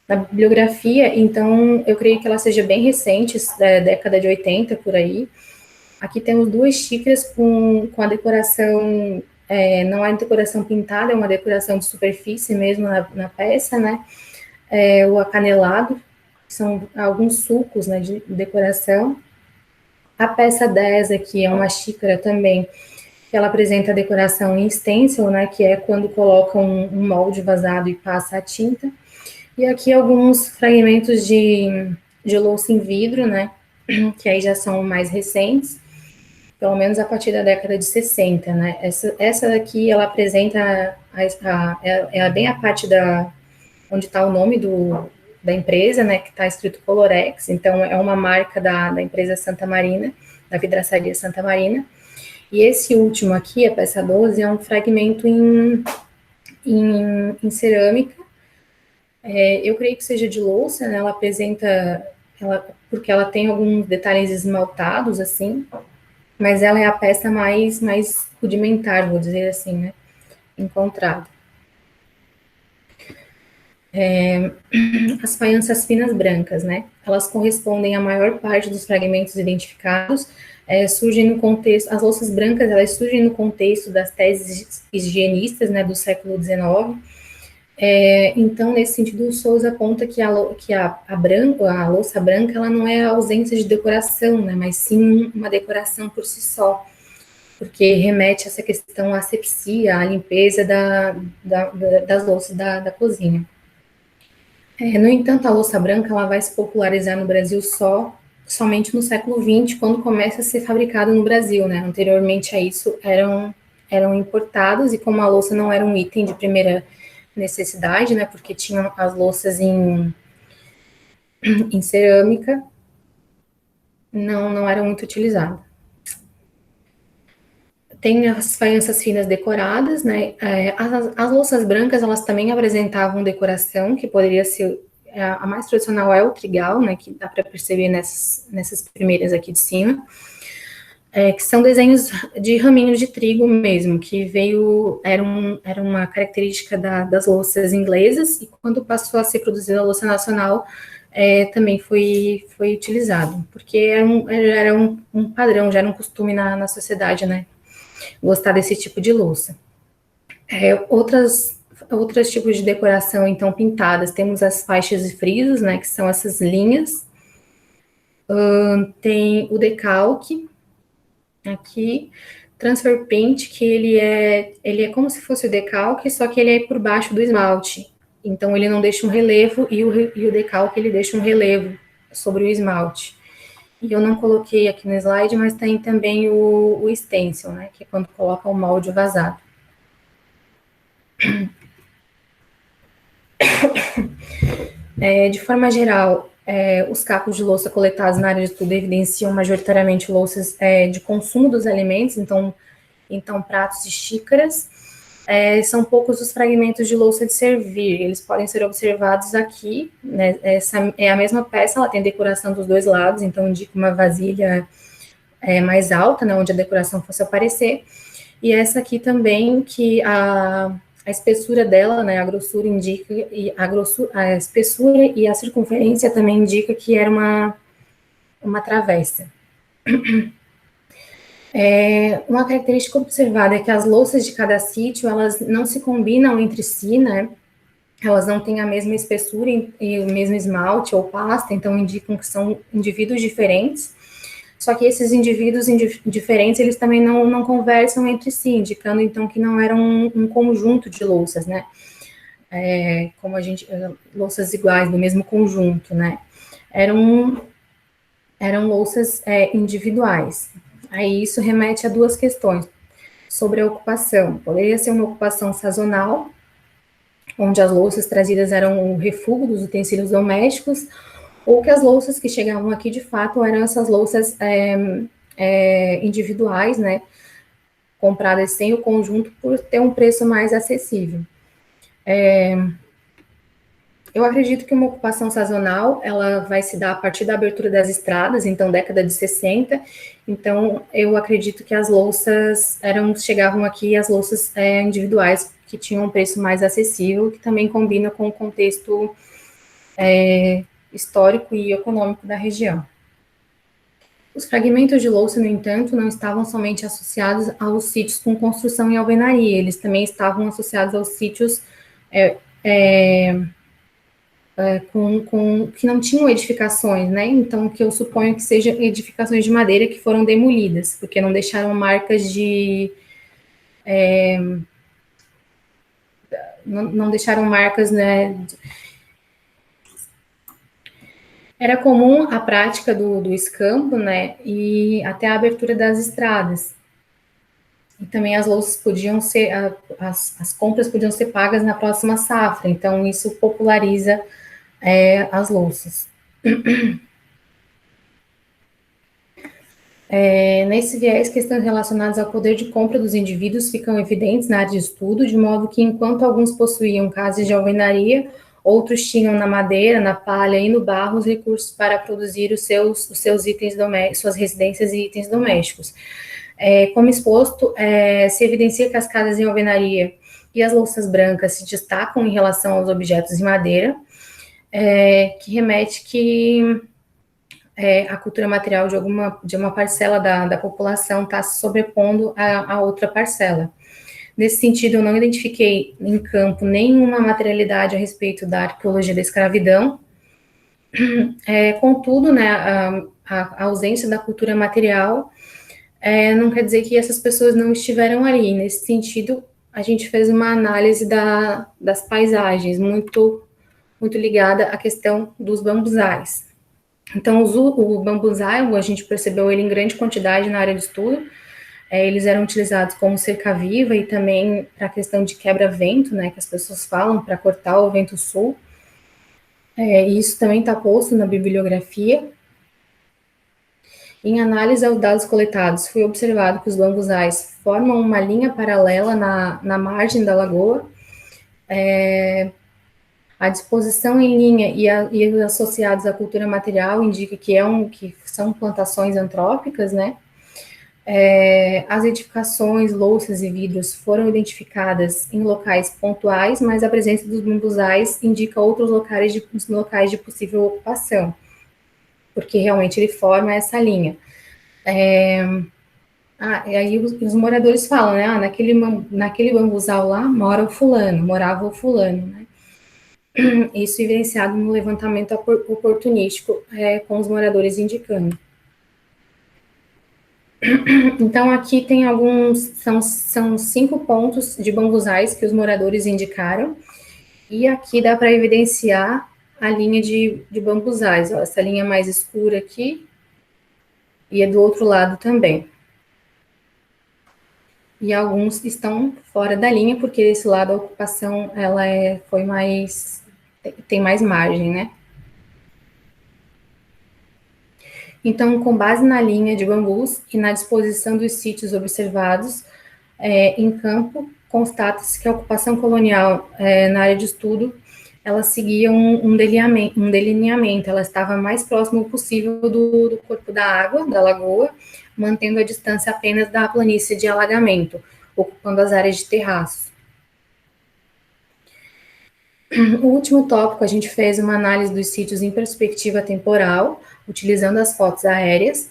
na bibliografia, então eu creio que ela seja bem recente, da década de 80, por aí. Aqui temos 2 xícaras com a decoração, não é decoração pintada, é uma decoração de superfície mesmo na peça, né? O acanelado, são alguns sulcos, né, de decoração. A peça 10 aqui é uma xícara também, que ela apresenta a decoração em stencil, né, que é quando coloca um molde vazado e passa a tinta. E aqui alguns fragmentos de louça em vidro, né, que aí já são mais recentes, pelo menos a partir da década de 60, né. Essa daqui, ela apresenta, bem a parte onde está o nome da empresa, né, que está escrito Colorex, então é uma marca da empresa Santa Marina, da vidraçaria Santa Marina. E esse último aqui, a peça 12, é um fragmento em cerâmica. Eu creio que seja de louça, né? Ela apresenta, porque ela tem alguns detalhes esmaltados, assim, mas ela é a peça mais rudimentar, vou dizer assim, né? Encontrada. As faianças finas brancas, né? Elas correspondem à maior parte dos fragmentos identificados, surgem no contexto, as louças brancas, elas surgem no contexto das teses higienistas, né, do século XIX. Então, nesse sentido, o Souza aponta que a louça branca, ela não é a ausência de decoração, né, mas sim uma decoração por si só, porque remete a essa questão, à asepsia, à limpeza das louças da cozinha. No entanto, a louça branca ela vai se popularizar no Brasil somente no século XX, quando começa a ser fabricada no Brasil, né? Anteriormente a isso, eram importados, e como a louça não era um item de primeira necessidade, né? Porque tinham as louças em cerâmica, não era muito utilizada. Tem as faianças finas decoradas, né? As louças brancas, elas também apresentavam decoração, que poderia ser, a mais tradicional é o trigal, né? Que dá para perceber nessas primeiras aqui de cima, que são desenhos de raminhos de trigo mesmo, que era uma característica das louças inglesas, e quando passou a ser produzida a louça nacional, também foi utilizado, porque era um padrão, já era um costume na sociedade, né? Gostar desse tipo de louça. Outros tipos de decoração, então, pintadas, temos as faixas e frisos, né, que são essas linhas. Tem o decalque, aqui, transfer paint, que ele é como se fosse o decalque, só que ele é por baixo do esmalte. Então, ele não deixa um relevo, e o decalque, ele deixa um relevo sobre o esmalte. E eu não coloquei aqui no slide, mas tem também o stencil, né, que é quando coloca o molde vazado. De forma geral, os cacos de louça coletados na área de estudo evidenciam majoritariamente louças de consumo dos alimentos, então pratos e xícaras. São poucos os fragmentos de louça de servir, eles podem ser observados aqui, né? Essa é a mesma peça, ela tem decoração dos dois lados, então indica uma vasilha mais alta, né, onde a decoração fosse aparecer, e essa aqui também, que a espessura dela, né, a grossura indica, e a espessura e a circunferência também indica que era uma travessa. Uma característica observada é que as louças de cada sítio, elas não se combinam entre si, né? Elas não têm a mesma espessura e o mesmo esmalte ou pasta, então indicam que são indivíduos diferentes. Só que esses indivíduos diferentes, eles também não conversam entre si, indicando então que não era um conjunto de louças, né? Louças iguais, do mesmo conjunto, né? Eram louças individuais. Aí isso remete a duas questões sobre a ocupação. Poderia ser uma ocupação sazonal, onde as louças trazidas eram o refúgio dos utensílios domésticos, ou que as louças que chegavam aqui, de fato, eram essas louças individuais, né, compradas sem o conjunto por ter um preço mais acessível. Eu acredito que uma ocupação sazonal, ela vai se dar a partir da abertura das estradas, então década de 60. Então, eu acredito que as louças chegavam aqui as louças individuais, que tinham um preço mais acessível, que também combina com o contexto histórico e econômico da região. Os fragmentos de louça, no entanto, não estavam somente associados aos sítios com construção e alvenaria, eles também estavam associados aos sítios que não tinham edificações, né? Então, que eu suponho que sejam edificações de madeira que foram demolidas, porque não deixaram marcas de... não deixaram marcas, né? Era comum a prática do escampo, né? E até a abertura das estradas. E também as louças podiam ser... as compras podiam ser pagas na próxima safra, então isso populariza as louças. Nesse viés, questões relacionadas ao poder de compra dos indivíduos ficam evidentes na área de estudo, de modo que, enquanto alguns possuíam casas de alvenaria, outros tinham na madeira, na palha e no barro os recursos para produzir os seus itens domésticos, suas residências e itens domésticos. Como exposto, se evidencia que as casas em alvenaria e as louças brancas se destacam em relação aos objetos de madeira, que remete que a cultura material de uma parcela da população está se sobrepondo a outra parcela. Nesse sentido, eu não identifiquei em campo nenhuma materialidade a respeito da arqueologia da escravidão. Contudo, né, a ausência da cultura material não quer dizer que essas pessoas não estiveram ali. Nesse sentido, a gente fez uma análise das paisagens, muito ligada à questão dos bambuzais. Então, o bambuzai, a gente percebeu ele em grande quantidade na área de estudo. Eles eram utilizados como cerca-viva e também para a questão de quebra-vento, né, que as pessoas falam, para cortar o vento sul. E isso também está posto na bibliografia. Em análise aos dados coletados, foi observado que os bambuzais formam uma linha paralela na margem da lagoa. A disposição em linha e os associados à cultura material indica que são plantações antrópicas, né? As edificações, louças e vidros foram identificadas em locais pontuais, mas a presença dos bambuzais indica outros locais de possível ocupação, porque realmente ele forma essa linha. E aí os moradores falam, né? Naquele bambuzal lá morava o fulano, né? Isso evidenciado no levantamento oportunístico, com os moradores indicando. Então, aqui tem são 5 pontos de bambuzais que os moradores indicaram, e aqui dá para evidenciar a linha de bambuzais, ó, essa linha mais escura aqui, e é do outro lado também. E alguns estão fora da linha, porque esse lado a ocupação, ela tem mais margem, né? Então, com base na linha de bambus e na disposição dos sítios observados em campo, constata-se que a ocupação colonial na área de estudo, ela seguia um delineamento, ela estava mais próximo possível do corpo da água, da lagoa, mantendo a distância apenas da planície de alagamento, ocupando as áreas de terraço. O último tópico, a gente fez uma análise dos sítios em perspectiva temporal, utilizando as fotos aéreas.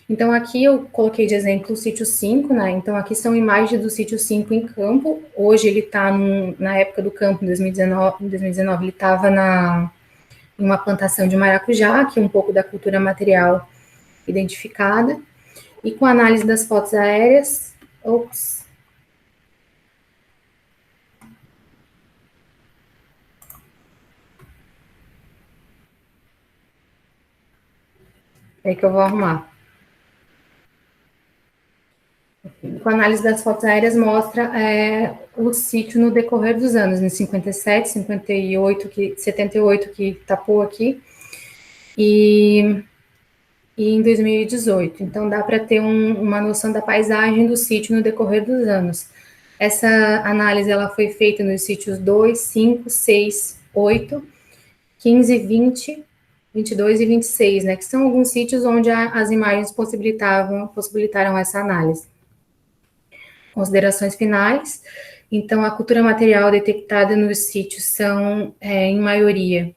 Então, aqui eu coloquei de exemplo o sítio 5, né? Então, aqui são imagens do sítio 5 em campo. Hoje ele está, na época do campo, em 2019 ele estava em uma plantação de maracujá, que é um pouco da cultura material identificada. E com a análise das fotos aéreas... É que eu vou arrumar. Com a análise das fotos aéreas, mostra o sítio no decorrer dos anos, em 57, 58, 78, que tapou aqui, e em 2018. Então, dá para ter uma noção da paisagem do sítio no decorrer dos anos. Essa análise ela foi feita nos sítios 2, 5, 6, 8, 15, 20, 22 e 26, né, que são alguns sítios onde as imagens possibilitaram essa análise. Considerações finais. Então, a cultura material detectada nos sítios são, em maioria,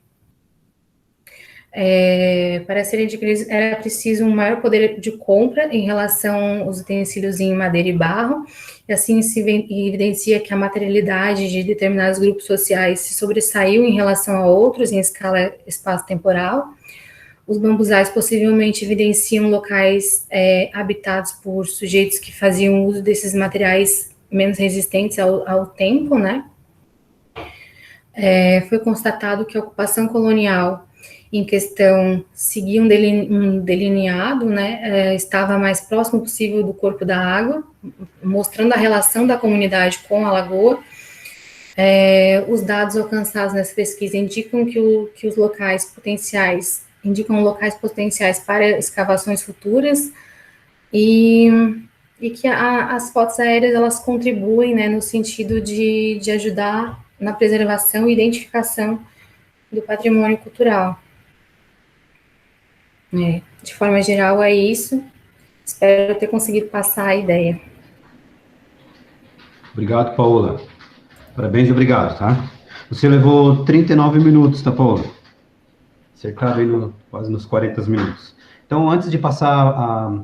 para serem adquiridos, era preciso um maior poder de compra em relação aos utensílios em madeira e barro, e assim se evidencia que a materialidade de determinados grupos sociais se sobressaiu em relação a outros em escala espaço-temporal. Os bambuzais possivelmente evidenciam locais habitados por sujeitos que faziam uso desses materiais menos resistentes ao tempo, né? Foi constatado que a ocupação colonial em questão seguia um delineado, né, estava mais próximo possível do corpo da água, mostrando a relação da comunidade com a lagoa. Os dados alcançados nessa pesquisa indicam que os locais potenciais para escavações futuras e que as fotos aéreas elas contribuem, né, no sentido de ajudar na preservação e identificação do patrimônio cultural. De forma geral, é isso. Espero ter conseguido passar a ideia. Obrigado, Paola. Parabéns e obrigado, tá? Você levou 39 minutos, tá, Paola? Acertado aí quase nos 40 minutos. Então, antes de passar a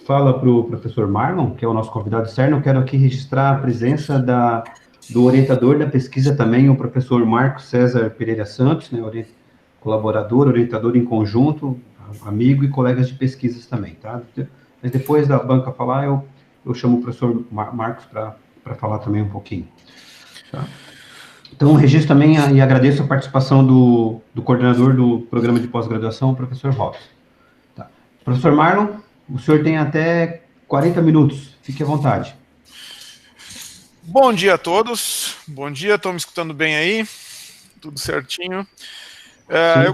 fala para o professor Marlon, que é o nosso convidado externo, eu quero aqui registrar a presença do orientador da pesquisa também, o professor Marcos César Pereira Santos, né, colaborador, orientador em conjunto, amigo e colegas de pesquisas também, tá? Mas depois da banca falar, eu chamo o professor Marcos para falar também um pouquinho. Tá? Então, registro também e agradeço a participação do coordenador do programa de pós-graduação, o professor Robson. Tá. Professor Marlon, o senhor tem até 40 minutos, fique à vontade. Bom dia a todos, bom dia, estão me escutando bem aí? Tudo certinho? Eu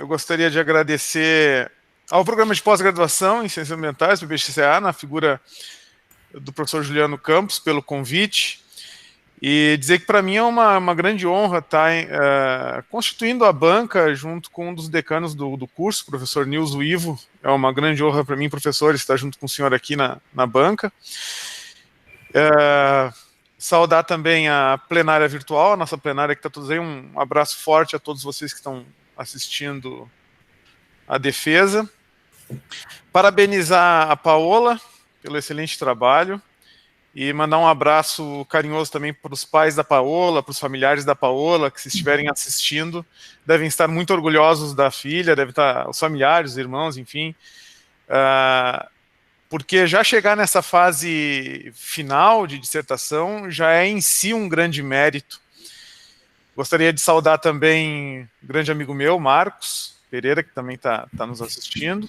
gostaria de agradecer ao programa de pós-graduação em Ciências Ambientais, do BXCA, na figura do professor Juliano Campos, pelo convite, e dizer que para mim é uma grande honra estar constituindo a banca junto com um dos decanos do curso, o professor Nilson Ivo. É uma grande honra para mim, professor, estar junto com o senhor aqui na banca. Saudar também a plenária virtual, a nossa plenária que está todos aí. Um abraço forte a todos vocês que estão assistindo a defesa. Parabenizar a Paola pelo excelente trabalho e mandar um abraço carinhoso também para os pais da Paola, para os familiares da Paola, que se estiverem assistindo, devem estar muito orgulhosos da filha, devem estar os familiares, os irmãos, enfim, porque já chegar nessa fase final de dissertação já é em si um grande mérito. Gostaria de saudar também um grande amigo meu, Marcos Pereira, que também está nos assistindo,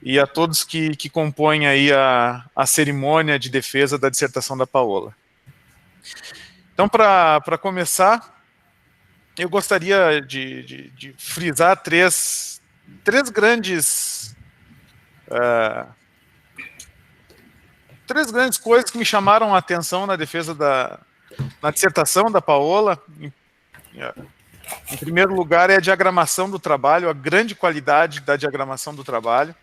e a todos que compõem aí a cerimônia de defesa da dissertação da Paola. Então, para começar, eu gostaria de frisar três grandes coisas que me chamaram a atenção na defesa na dissertação da Paola. Em primeiro lugar, é a diagramação do trabalho, a grande qualidade da diagramação do trabalho,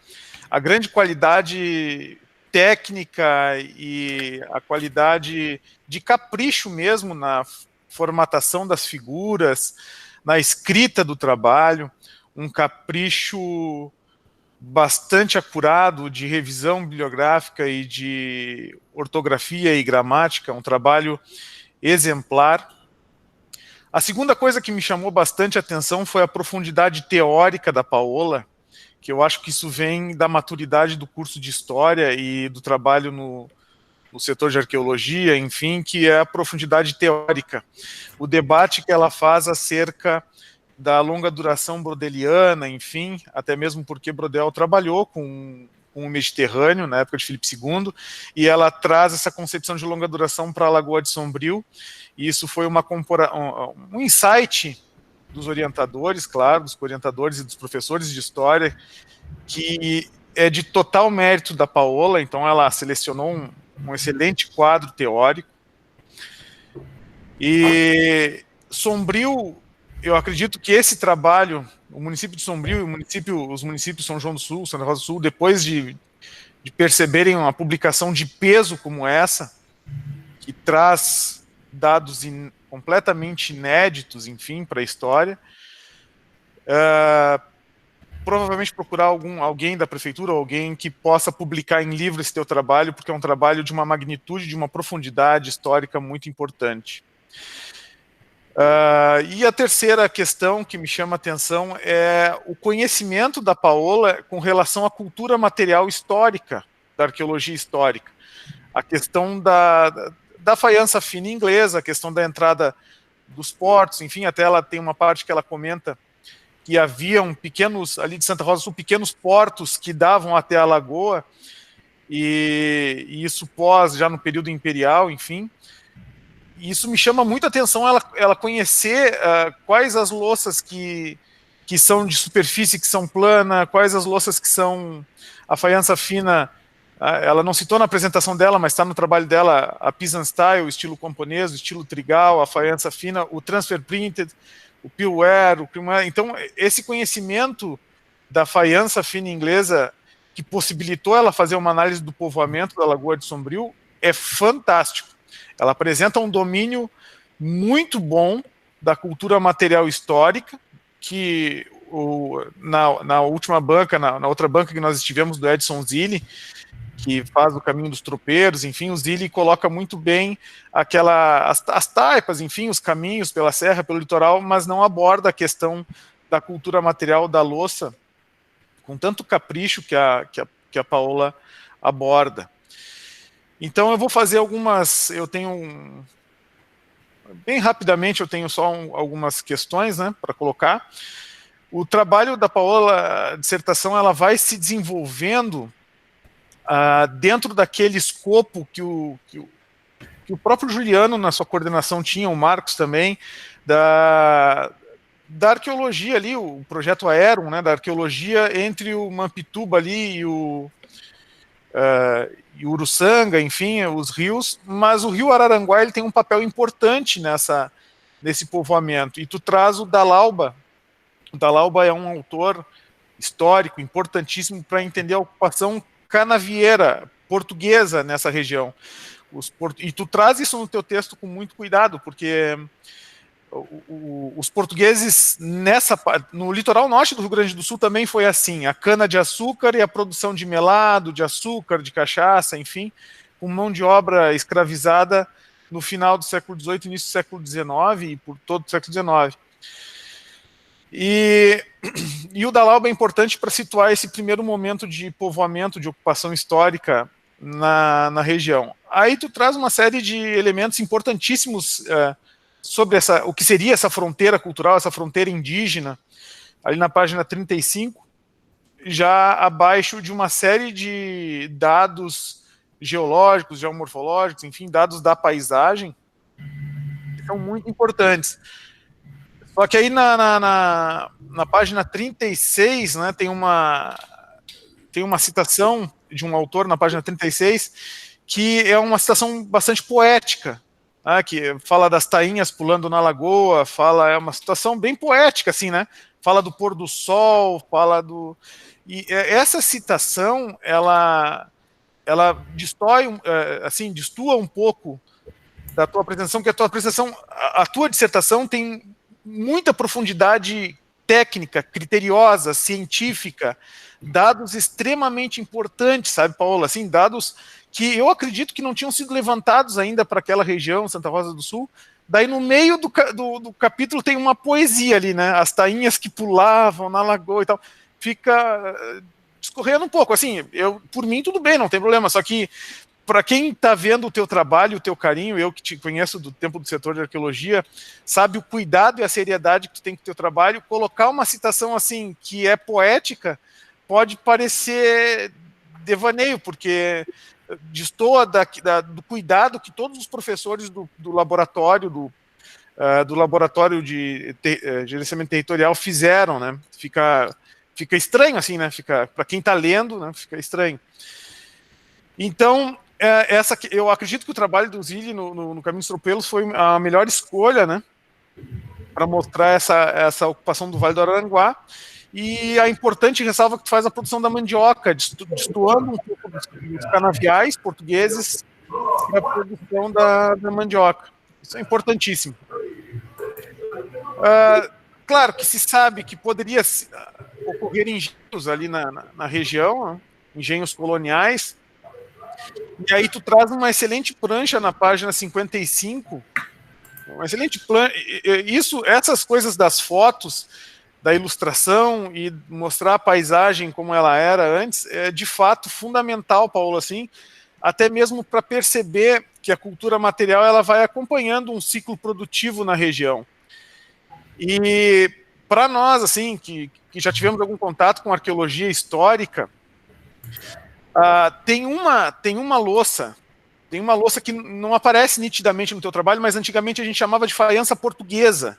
a grande qualidade técnica e a qualidade de capricho mesmo na formatação das figuras, na escrita do trabalho, um capricho bastante acurado de revisão bibliográfica e de ortografia e gramática, um trabalho exemplar. A segunda coisa que me chamou bastante atenção foi a profundidade teórica da Paola, que eu acho que isso vem da maturidade do curso de História e do trabalho no setor de Arqueologia, enfim, que é a profundidade teórica. O debate que ela faz acerca da longa duração brodeliana, enfim, até mesmo porque Brodel trabalhou com o Mediterrâneo, na época de Filipe II, e ela traz essa concepção de longa duração para a Lagoa de Sombrio, e isso foi um insight dos orientadores, claro, dos orientadores e dos professores de História, que é de total mérito da Paola. Então ela selecionou um excelente quadro teórico. E Sombrio, eu acredito que esse trabalho, o município de Sombrio e os municípios de São João do Sul, Santa Rosa do Sul, depois de perceberem uma publicação de peso como essa, que traz dados completamente inéditos, enfim, para a história, provavelmente procurar alguém da prefeitura, alguém que possa publicar em livro esse teu trabalho, porque é um trabalho de uma magnitude, de uma profundidade histórica muito importante. E a terceira questão que me chama a atenção é o conhecimento da Paola com relação à cultura material histórica, da arqueologia histórica. A questão da faiança fina inglesa, a questão da entrada dos portos, enfim, até ela tem uma parte que ela comenta que haviam pequenos, ali de Santa Rosa do Sul, pequenos portos que davam até a lagoa, e isso já no período imperial, enfim. E isso me chama muita atenção, ela conhecer quais as louças que são de superfície, que são plana, quais as louças que são a faiança fina. Ela não citou na apresentação dela, mas está no trabalho dela, a Pisan Style, o estilo camponês, o estilo trigal, a faiança fina, o transfer printed, o Pillware, o Primware. Então, esse conhecimento da faiança fina inglesa, que possibilitou ela fazer uma análise do povoamento da Lagoa de Sombrio, é fantástico. Ela apresenta um domínio muito bom da cultura material histórica, que na última banca, na outra banca que nós estivemos, do Edson Zilli, que faz o caminho dos tropeiros, enfim, o Zilli coloca muito bem as taipas, enfim, os caminhos pela serra, pelo litoral, mas não aborda a questão da cultura material da louça com tanto capricho que a Paola aborda. Então eu vou fazer bem rapidamente, eu tenho só algumas questões, né, para colocar. O trabalho da Paola, a dissertação, ela vai se desenvolvendo dentro daquele escopo que o próprio Juliano, na sua coordenação, tinha, o Marcos também, da arqueologia ali, o projeto Aerum, né, da arqueologia entre o Mampituba ali e o Uruçanga, enfim, os rios, mas o rio Araranguá ele tem um papel importante nesse povoamento, e tu traz o Dalauba. O Dalauba é um autor histórico importantíssimo para entender a ocupação canavieira portuguesa nessa região. E tu traz isso no teu texto com muito cuidado, porque os portugueses no litoral norte do Rio Grande do Sul também foi assim, a cana-de-açúcar e a produção de melado, de açúcar, de cachaça, enfim, com mão de obra escravizada no final do século XVIII, início do século XIX e por todo o século XIX. E o Dalauba é importante para situar esse primeiro momento de povoamento, de ocupação histórica na região. Aí tu traz uma série de elementos importantíssimos sobre o que seria essa fronteira cultural, essa fronteira indígena, ali na página 35, já abaixo de uma série de dados geológicos, geomorfológicos, enfim, dados da paisagem, que são muito importantes. Só que aí na página 36, né, tem uma citação de um autor na página 36, que é uma citação bastante poética, né, que fala das tainhas pulando na lagoa, é uma citação bem poética, assim, né? Fala do pôr do sol, E essa citação, ela destua um pouco da tua apresentação, que a tua dissertação tem muita profundidade técnica, criteriosa, científica, dados extremamente importantes, sabe, Paola? Assim, dados que eu acredito que não tinham sido levantados ainda para aquela região, Santa Rosa do Sul. Daí no meio do capítulo tem uma poesia ali, né? As tainhas que pulavam na lagoa e tal. Fica discorrendo um pouco, assim, por mim tudo bem, não tem problema, só que para quem está vendo o teu trabalho, o teu carinho, eu que te conheço do tempo do setor de arqueologia, sabe o cuidado e a seriedade que tu tem com o teu trabalho, colocar uma citação assim, que é poética, pode parecer devaneio, porque destoa do cuidado que todos os professores do laboratório, do laboratório de gerenciamento territorial fizeram, né? Fica estranho assim, né? Para quem está lendo, né? Fica estranho. Então, Eu acredito que o trabalho do Zilli no Caminho dos Tropelos foi a melhor escolha, né, para mostrar essa ocupação do Vale do Araranguá, e a importante ressalva que tu faz a produção da mandioca, destoando um pouco dos canaviais portugueses e a produção da mandioca. Isso é importantíssimo. Claro que se sabe que poderia ocorrer engenhos ali na região, né, engenhos coloniais, e aí tu traz uma excelente prancha na página 55, uma excelente prancha, essas coisas das fotos, da ilustração e mostrar a paisagem como ela era antes, é de fato fundamental, Paulo, assim, até mesmo para perceber que a cultura material ela vai acompanhando um ciclo produtivo na região. E para nós, assim, que já tivemos algum contato com arqueologia histórica, tem uma louça que não aparece nitidamente no teu trabalho, mas antigamente a gente chamava de faiança portuguesa.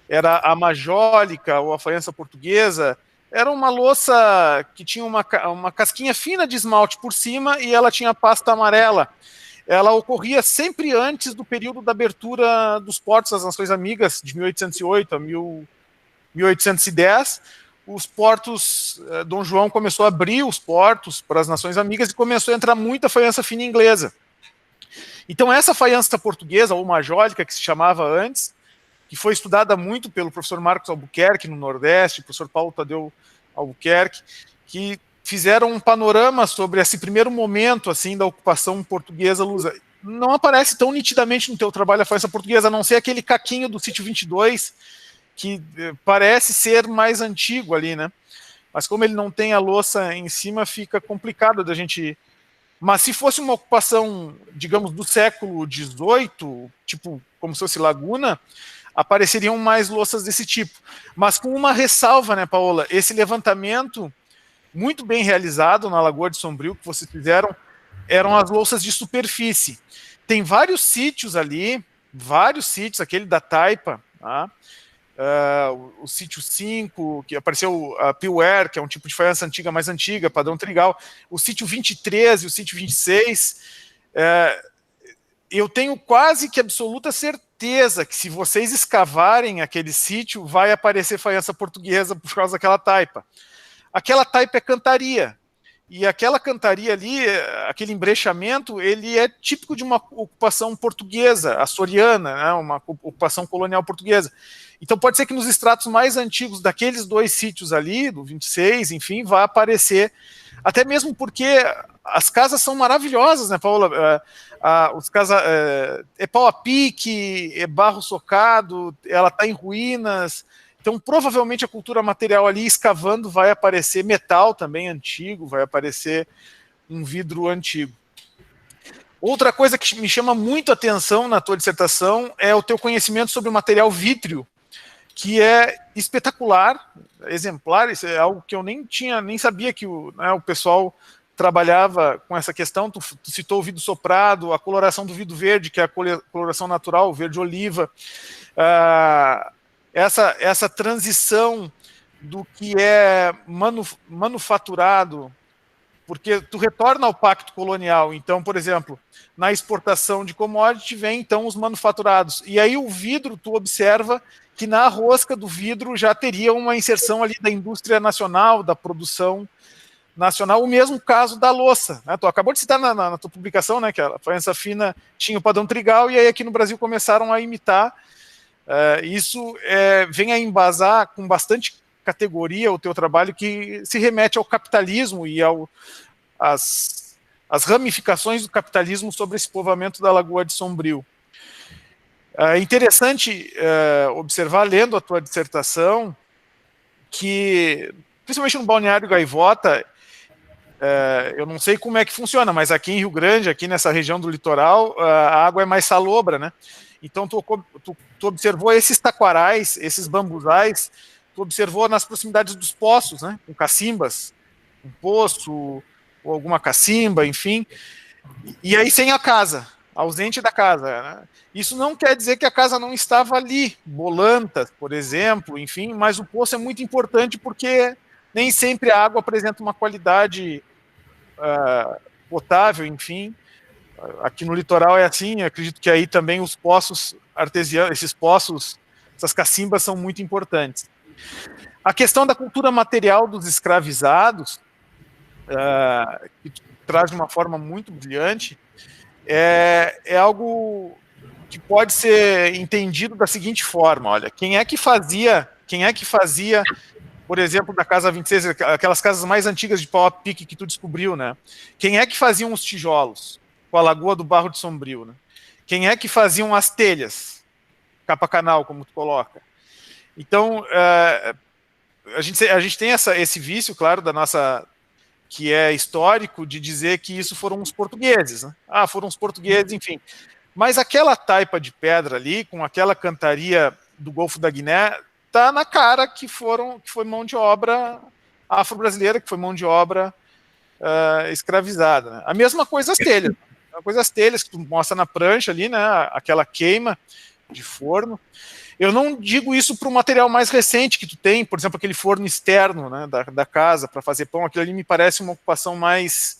Era a majólica ou a faiança portuguesa. Era uma louça que tinha uma casquinha fina de esmalte por cima e ela tinha pasta amarela. Ela ocorria sempre antes do período da abertura dos portos das Nações Amigas, de 1808 a 1810. Os portos, Dom João começou a abrir os portos para as Nações Amigas e começou a entrar muita faiança fina inglesa. Então essa faiança portuguesa, ou majólica, que se chamava antes, que foi estudada muito pelo professor Marcos Albuquerque no Nordeste, professor Paulo Tadeu Albuquerque, que fizeram um panorama sobre esse primeiro momento assim da ocupação portuguesa lusa. Não aparece tão nitidamente no teu trabalho a faiança portuguesa, a não ser aquele caquinho do sítio 22, que parece ser mais antigo ali, né? Mas como ele não tem a louça em cima, fica complicado da gente... Mas se fosse uma ocupação, digamos, do século XVIII, tipo, como se fosse Laguna, apareceriam mais louças desse tipo. Mas com uma ressalva, né, Paola? Esse levantamento, muito bem realizado na Lagoa de Sombrio, que vocês fizeram, eram as louças de superfície. Tem vários sítios ali, aquele da Taipa, tá? O sítio 5, que apareceu a Piware, que é um tipo de faiança antiga, mais antiga, padrão trigal, o sítio 23 e o sítio 26, eu tenho quase que absoluta certeza que se vocês escavarem aquele sítio, vai aparecer faiança portuguesa por causa daquela taipa. Aquela taipa é cantaria, e aquela cantaria ali, aquele embrechamento, ele é típico de uma ocupação portuguesa, açoriana, né, uma ocupação colonial portuguesa. Então pode ser que nos estratos mais antigos daqueles dois sítios ali, do 26, enfim, vai aparecer, até mesmo porque as casas são maravilhosas, né, Paula? É pau a pique, é barro socado, ela está em ruínas. Então, provavelmente, a cultura material ali, escavando, vai aparecer metal também antigo, vai aparecer um vidro antigo. Outra coisa que me chama muito a atenção na tua dissertação é o teu conhecimento sobre o material vítreo, que é espetacular, exemplar. Isso é algo que eu nem sabia que o pessoal trabalhava com essa questão. Tu citou o vidro soprado, a coloração do vidro verde, que é a coloração natural, o verde oliva. Essa transição do que é manufaturado, porque tu retorna ao pacto colonial. Então, por exemplo, na exportação de commodity vem então os manufaturados. E aí o vidro, tu observa que na rosca do vidro já teria uma inserção ali da indústria nacional, da produção nacional. O mesmo caso da louça, né? Tu acabou de citar na tua publicação, né, que a faiança fina tinha o padrão trigal, e aí aqui no Brasil começaram a imitar. Isso vem a embasar com bastante categoria o teu trabalho, que se remete ao capitalismo e às ramificações do capitalismo sobre esse povoamento da Lagoa de Sombrio. É interessante observar, lendo a tua dissertação, que, principalmente no Balneário Gaivota, eu não sei como é que funciona, mas aqui em Rio Grande, aqui nessa região do litoral, a água é mais salobra, né? Então, tu observou esses taquarais, esses bambuzais, tu observou nas proximidades dos poços, né? Com cacimbas, um poço, ou alguma cacimba, enfim. E aí sem a casa, ausente da casa, né? Isso não quer dizer que a casa não estava ali, bolantas, por exemplo, enfim, mas o poço é muito importante porque nem sempre a água apresenta uma qualidade potável, enfim. aqui no litoral é assim, acredito que aí também os poços artesianos, esses poços, essas cacimbas são muito importantes. A questão da cultura material dos escravizados, que traz de uma forma muito brilhante, é algo que pode ser entendido da seguinte forma: olha, quem é que fazia, por exemplo, da Casa 26, aquelas casas mais antigas de pau a pique que tu descobriu, né? Quem é que faziam os tijolos com a Lagoa do Barro de Sombrio, né? Quem é que faziam as telhas, capa canal, como tu coloca? Então, a gente tem esse vício, claro, da nossa, que é histórico, de dizer que isso foram os portugueses, né? Foram os portugueses, enfim. Mas aquela taipa de pedra ali, com aquela cantaria do Golfo da Guiné, tá na cara que foi mão de obra afro-brasileira, que foi mão de obra escravizada, né? A mesma coisa as telhas. A coisa as telhas que tu mostra na prancha ali, né? Aquela queima de forno. Eu não digo isso para o material mais recente que tu tem, por exemplo, aquele forno externo, né, da casa para fazer pão. Aquilo ali me parece uma ocupação mais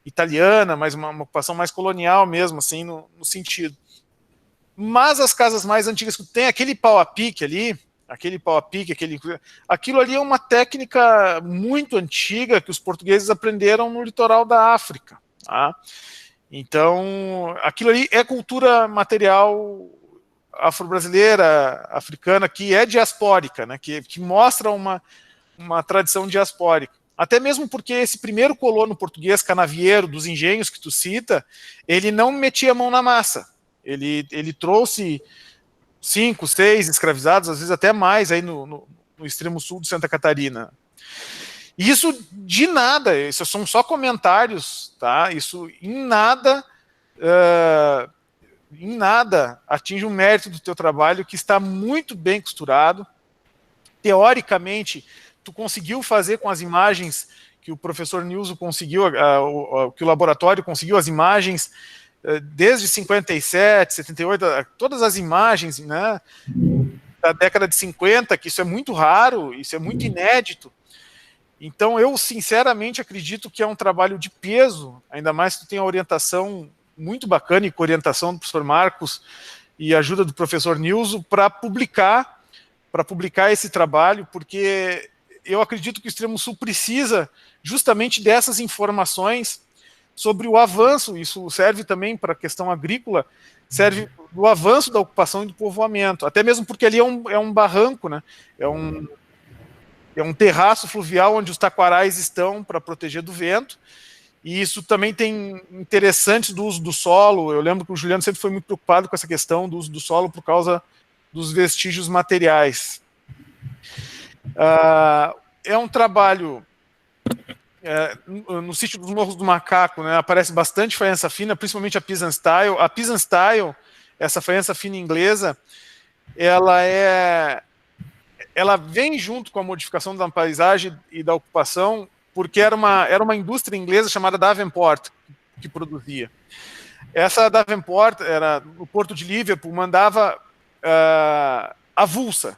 italiana, mas uma ocupação mais colonial mesmo, assim, no sentido. Mas as casas mais antigas que tu tem, aquele pau a pique ali, aquilo ali é uma técnica muito antiga que os portugueses aprenderam no litoral da África. Tá? Então, aquilo ali é cultura material afro-brasileira, africana, que é diaspórica, né, que mostra uma tradição diaspórica. Até mesmo porque esse primeiro colono português, canavieiro, dos engenhos que tu cita, ele não metia a mão na massa. Ele trouxe 5, 6 escravizados, às vezes até mais, aí no extremo sul de Santa Catarina. E isso de nada, isso são só comentários, tá? Isso em nada atinge o mérito do teu trabalho, que está muito bem costurado. Teoricamente, tu conseguiu fazer com as imagens que o professor Nilson conseguiu, que o laboratório conseguiu, as imagens desde 57, 78, todas as imagens, né, da década de 50, que isso é muito raro, isso é muito inédito. Então, eu sinceramente acredito que é um trabalho de peso, ainda mais que tu tem a orientação muito bacana e com orientação do professor Marcos e ajuda do professor Nilson para publicar esse trabalho, porque eu acredito que o Extremo Sul precisa justamente dessas informações sobre o avanço. Isso serve também para a questão agrícola, serve do avanço da ocupação e do povoamento, até mesmo porque ali é um barranco, né? É um terraço fluvial onde os taquarais estão para proteger do vento. E isso também tem interessantes do uso do solo. Eu lembro que o Juliano sempre foi muito preocupado com essa questão do uso do solo por causa dos vestígios materiais. É um trabalho... no sítio dos Morros do Macaco, né, aparece bastante faiança fina, principalmente a Pisan Style. A Pisan Style, essa faiança fina inglesa, ela vem junto com a modificação da paisagem e da ocupação, porque era uma indústria inglesa chamada Davenport que produzia. Essa Davenport, era no Porto de Liverpool, mandava avulsa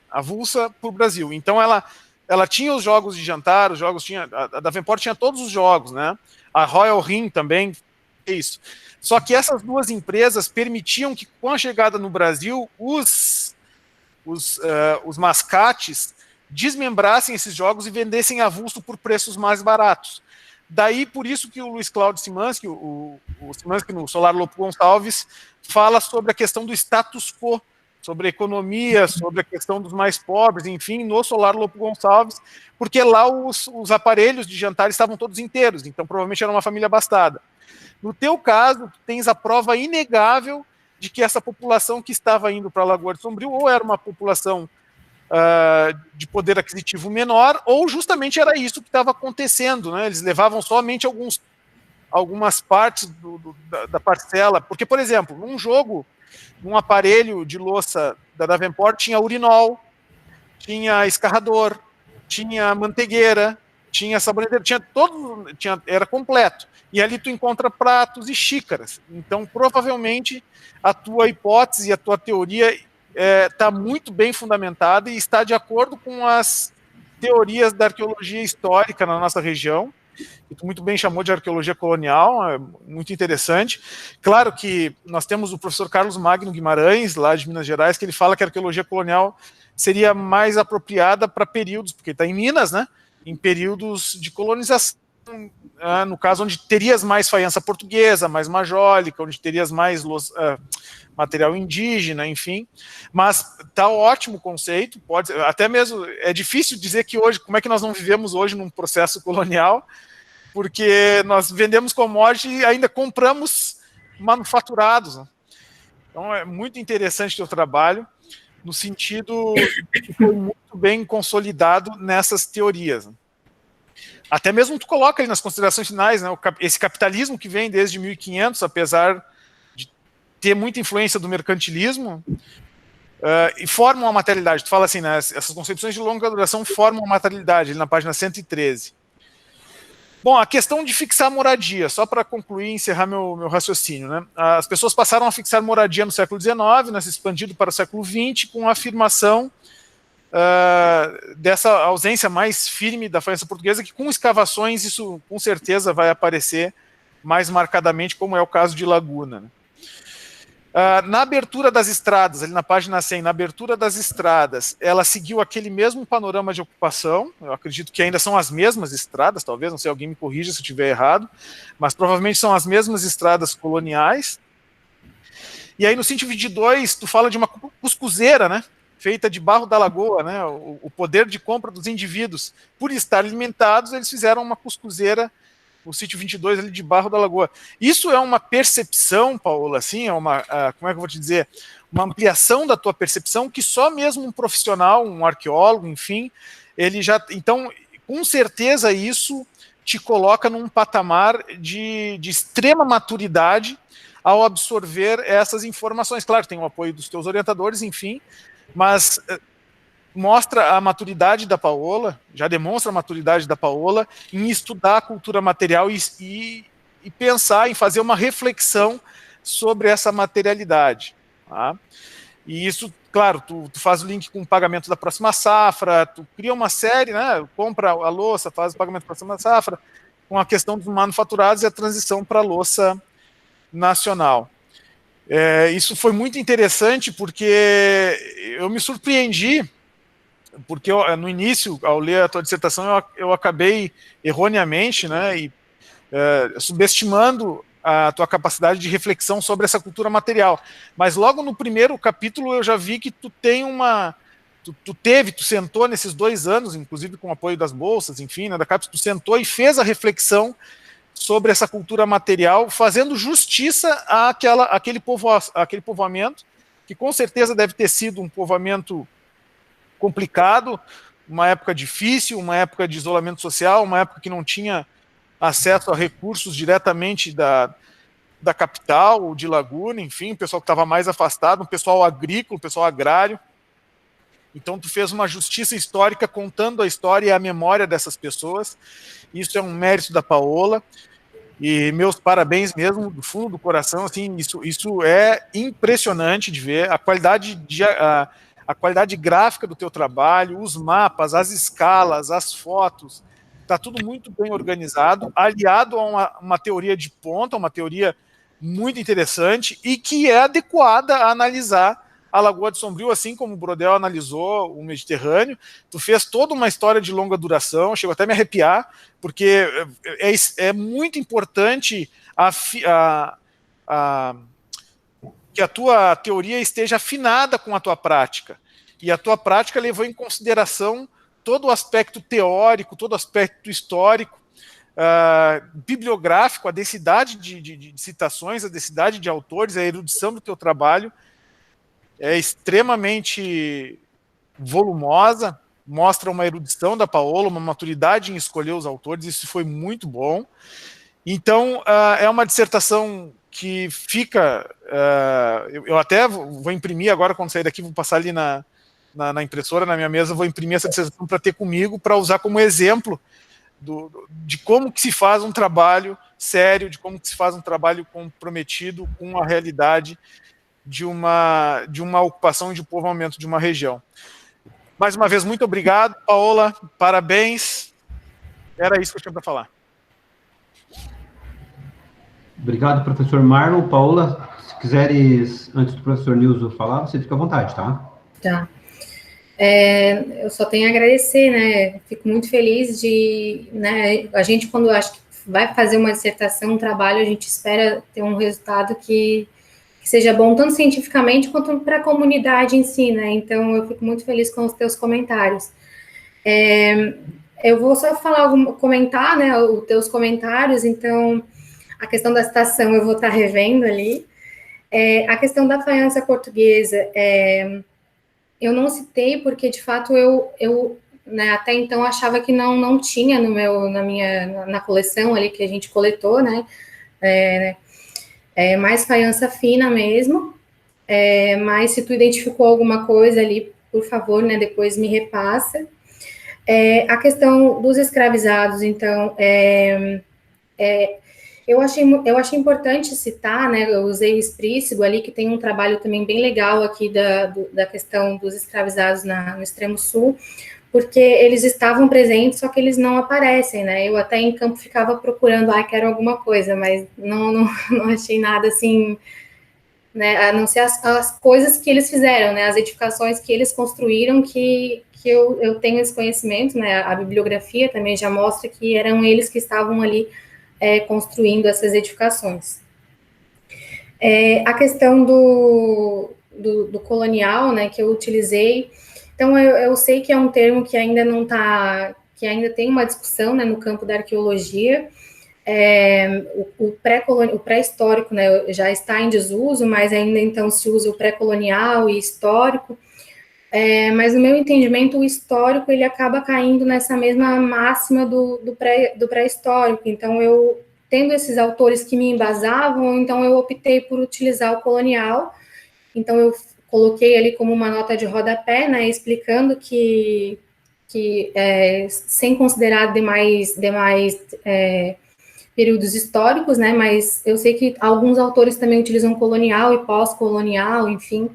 para o Brasil. Então ela tinha os jogos de jantar, a Davenport tinha todos os jogos, né? A Royal Ring também, isso. Só que essas duas empresas permitiam que, com a chegada no Brasil, os mascates desmembrassem esses jogos e vendessem avulso por preços mais baratos. Daí, por isso que o Luiz Cláudio Simanski, o Simanski no Solar Lopo Gonçalves, fala sobre a questão do status quo, sobre a economia, sobre a questão dos mais pobres, enfim, no Solar Lopo Gonçalves, porque lá os aparelhos de jantar estavam todos inteiros, então provavelmente era uma família abastada. No teu caso, tens a prova inegável de que essa população que estava indo para a Lagoa de Sombrio ou era uma população de poder aquisitivo menor, ou justamente era isso que estava acontecendo, né? Eles levavam somente algumas partes da parcela, porque, por exemplo, num aparelho de louça da Davenport tinha urinol, tinha escarrador, tinha manteigueira, tinha saboneteira, era completo. E ali tu encontra pratos e xícaras. Então, provavelmente, a tua hipótese, a tua teoria está muito bem fundamentada e está de acordo com as teorias da arqueologia histórica na nossa região que tu muito bem chamou de arqueologia colonial, é muito interessante. Claro que nós temos o professor Carlos Magno Guimarães, lá de Minas Gerais, que ele fala que a arqueologia colonial seria mais apropriada para períodos, porque está em Minas, né? Em períodos de colonização, no caso onde terias mais faiança portuguesa, mais majólica, onde terias mais material indígena, enfim. Mas tá ótimo o conceito, pode, até mesmo é difícil dizer que hoje, como é que nós não vivemos hoje num processo colonial, porque nós vendemos commodity e ainda compramos manufaturados, né? Então é muito interessante o teu trabalho, no sentido que foi muito bem consolidado nessas teorias, né? Até mesmo tu coloca ali nas considerações finais, né, esse capitalismo que vem desde 1500, apesar de ter muita influência do mercantilismo, e formam a materialidade. Tu fala assim, né, essas concepções de longa duração formam a materialidade, ali na página 113. Bom, a questão de fixar moradia, só para concluir e encerrar meu raciocínio, né, as pessoas passaram a fixar moradia no século XIX, né, se expandindo para o século XX, com a afirmação dessa ausência mais firme da faiança portuguesa, que com escavações isso com certeza vai aparecer mais marcadamente, como é o caso de Laguna, né? Na abertura das estradas, ali na página 100, na abertura das estradas, ela seguiu aquele mesmo panorama de ocupação. Eu acredito que ainda são as mesmas estradas, talvez, não sei, alguém me corrija se eu estiver errado, mas provavelmente são as mesmas estradas coloniais. E aí no 122 tu fala de uma cuscuzeira, né, feita de barro da lagoa, né, o poder de compra dos indivíduos, por estar alimentados, eles fizeram uma cuscuzeira, o sítio 22 ali de barro da lagoa. Isso é uma percepção, Paola, assim, é uma, como é que eu vou te dizer, uma ampliação da tua percepção que só mesmo um profissional, um arqueólogo, enfim, ele já, então, com certeza isso te coloca num patamar de extrema maturidade ao absorver essas informações. Claro, tem o apoio dos teus orientadores, enfim, mas mostra a maturidade da Paola, já demonstra a maturidade da Paola em estudar a cultura material e pensar em fazer uma reflexão sobre essa materialidade, tá? E isso, claro, tu faz o link com o pagamento da próxima safra, tu cria uma série, né, compra a louça, faz o pagamento da próxima safra, com a questão dos manufaturados e a transição para a louça nacional. Isso foi muito interessante porque eu me surpreendi, porque no início, ao ler a tua dissertação, eu acabei erroneamente, né, subestimando a tua capacidade de reflexão sobre essa cultura material. Mas logo no primeiro capítulo eu já vi que tu tem uma... Tu sentou nesses 2 anos, inclusive com o apoio das bolsas, enfim, né, da CAPES, tu sentou e fez a reflexão sobre essa cultura material, fazendo justiça àquele povoamento, que com certeza deve ter sido um povoamento complicado, uma época difícil, uma época de isolamento social, uma época que não tinha acesso a recursos diretamente da capital, ou de Laguna, enfim, o pessoal que estava mais afastado, um pessoal agrícola, um pessoal agrário. Então tu fez uma justiça histórica contando a história e a memória dessas pessoas. Isso é um mérito da Paola, e meus parabéns mesmo, do fundo do coração, assim, isso é impressionante de ver, a qualidade gráfica do teu trabalho, os mapas, as escalas, as fotos, está tudo muito bem organizado, aliado a uma teoria de ponta, uma teoria muito interessante e que é adequada a analisar a Lagoa de Sombrio, assim como o Brodel analisou o Mediterrâneo. Tu fez toda uma história de longa duração, chegou até a me arrepiar, porque é muito importante que a tua teoria esteja afinada com a tua prática. E a tua prática levou em consideração todo o aspecto teórico, todo o aspecto histórico, bibliográfico, a densidade de citações, a densidade de autores, a erudição do teu trabalho é extremamente volumosa, mostra uma erudição da Paola, uma maturidade em escolher os autores, isso foi muito bom. Então, é uma dissertação que fica... eu até vou imprimir agora, quando sair daqui, vou passar ali na impressora, na minha mesa, vou imprimir essa dissertação para ter comigo, para usar como exemplo de como que se faz um trabalho sério, de como que se faz um trabalho comprometido com a realidade de uma ocupação e de povoamento de uma região. Mais uma vez, muito obrigado, Paola, parabéns. Era isso que eu tinha para falar. Obrigado, professor Marlon. Paola, se quiseres, antes do professor Nilson falar, você fica à vontade, tá? Tá. Eu só tenho a agradecer, né? Fico muito feliz de, né? A gente, quando acho que vai fazer uma dissertação, um trabalho, a gente espera ter um resultado que seja bom tanto cientificamente quanto para a comunidade em si, né? Então, eu fico muito feliz com os teus comentários. Eu vou só comentar, né, os teus comentários, então, a questão da citação eu vou estar revendo ali. A questão da faiança portuguesa, eu não citei porque, de fato, eu né, até então achava que não tinha na coleção ali que a gente coletou, né, mais faiança fina mesmo, mas se tu identificou alguma coisa ali, por favor, né, depois me repassa. A questão dos escravizados, então, eu achei importante citar, né, eu usei o Esprícigo ali, que tem um trabalho também bem legal aqui da questão dos escravizados no extremo sul, porque eles estavam presentes, só que eles não aparecem, né, eu até em campo ficava procurando, quero alguma coisa, mas não achei nada assim, né, a não ser as coisas que eles fizeram, né, as edificações que eles construíram, que eu tenho esse conhecimento, né, a bibliografia também já mostra que eram eles que estavam ali construindo essas edificações. A questão do colonial, né, que eu utilizei, então eu sei que é um termo que ainda não está, que ainda tem uma discussão, né, no campo da arqueologia. O pré-histórico, né, já está em desuso, mas ainda então se usa o pré-colonial e histórico. Mas no meu entendimento, o histórico ele acaba caindo nessa mesma máxima do pré-histórico. Então, eu tendo esses autores que me embasavam, então eu optei por utilizar o colonial. Então, eu coloquei ali como uma nota de rodapé, né, explicando que sem considerar demais períodos históricos, né, mas eu sei que alguns autores também utilizam colonial e pós-colonial, enfim.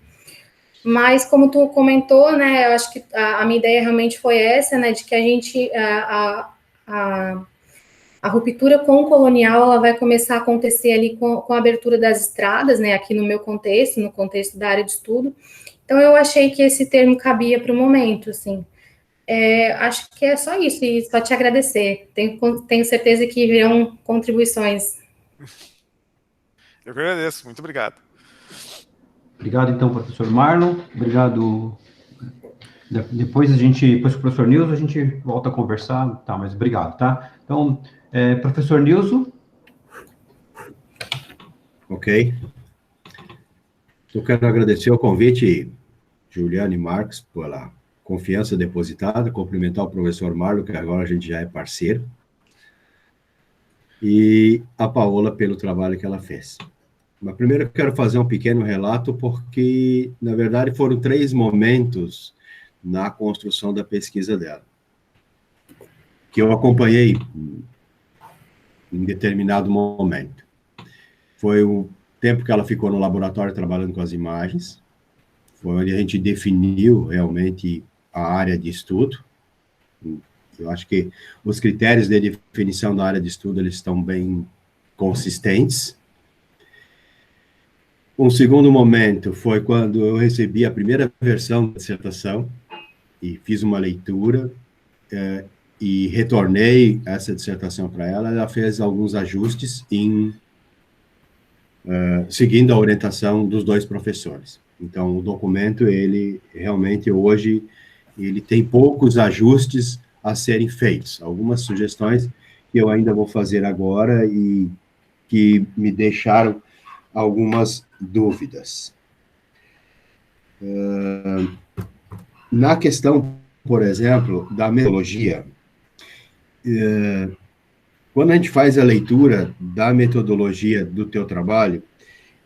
Mas, como tu comentou, né, eu acho que a minha ideia realmente foi essa, né, de que a gente, a ruptura com o colonial, ela vai começar a acontecer ali com a abertura das estradas, né, aqui no meu contexto, no contexto da área de estudo. Então, eu achei que esse termo cabia para o momento, assim. Acho que é só isso, e só te agradecer. Tenho certeza que virão contribuições. Eu que agradeço, muito obrigado. Obrigado, então, professor Marlon. Obrigado. Depois que o professor Nilson, a gente volta a conversar, tá? Mas obrigado, tá? Então, professor Nilson. Ok. Eu quero agradecer o convite, Juliane e Marcos, pela confiança depositada, cumprimentar o professor Marlon, que agora a gente já é parceiro, e a Paola pelo trabalho que ela fez. Mas primeiro eu quero fazer um pequeno relato, porque, na verdade, foram 3 momentos na construção da pesquisa dela, que eu acompanhei em determinado momento. Foi o tempo que ela ficou no laboratório trabalhando com as imagens, foi onde a gente definiu realmente a área de estudo. Eu acho que os critérios de definição da área de estudo, eles estão bem consistentes. Um segundo momento foi quando eu recebi a primeira versão da dissertação e fiz uma leitura e retornei essa dissertação para ela. Ela fez alguns ajustes seguindo a orientação dos 2 professores. Então, o documento, ele realmente hoje, ele tem poucos ajustes a serem feitos. Algumas sugestões que eu ainda vou fazer agora e que me deixaram algumas dúvidas. Na questão, por exemplo, da metodologia, quando a gente faz a leitura da metodologia do teu trabalho,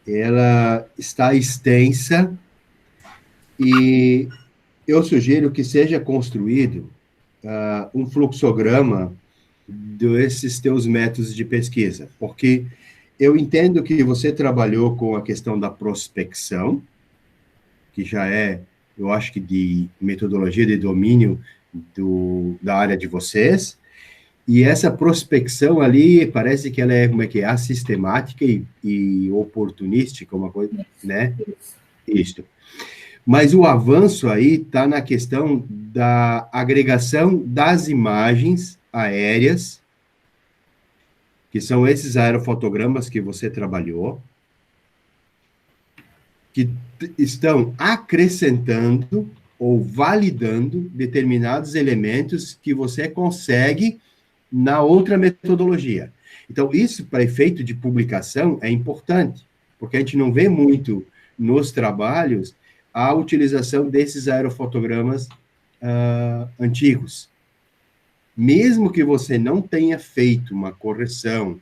ela está extensa e eu sugiro que seja construído um fluxograma desses teus métodos de pesquisa, porque eu entendo que você trabalhou com a questão da prospecção, que já é, eu acho que de metodologia de domínio da área de vocês, E essa prospecção ali, parece que ela é, como é que é, assistemática e oportunística, uma coisa, né? Isso. Mas o avanço aí está na questão da agregação das imagens aéreas, que são esses aerofotogramas que você trabalhou, que estão acrescentando ou validando determinados elementos que você consegue na outra metodologia. Então, isso, para efeito de publicação, é importante, porque a gente não vê muito nos trabalhos a utilização desses aerofotogramas antigos. Mesmo que você não tenha feito uma correção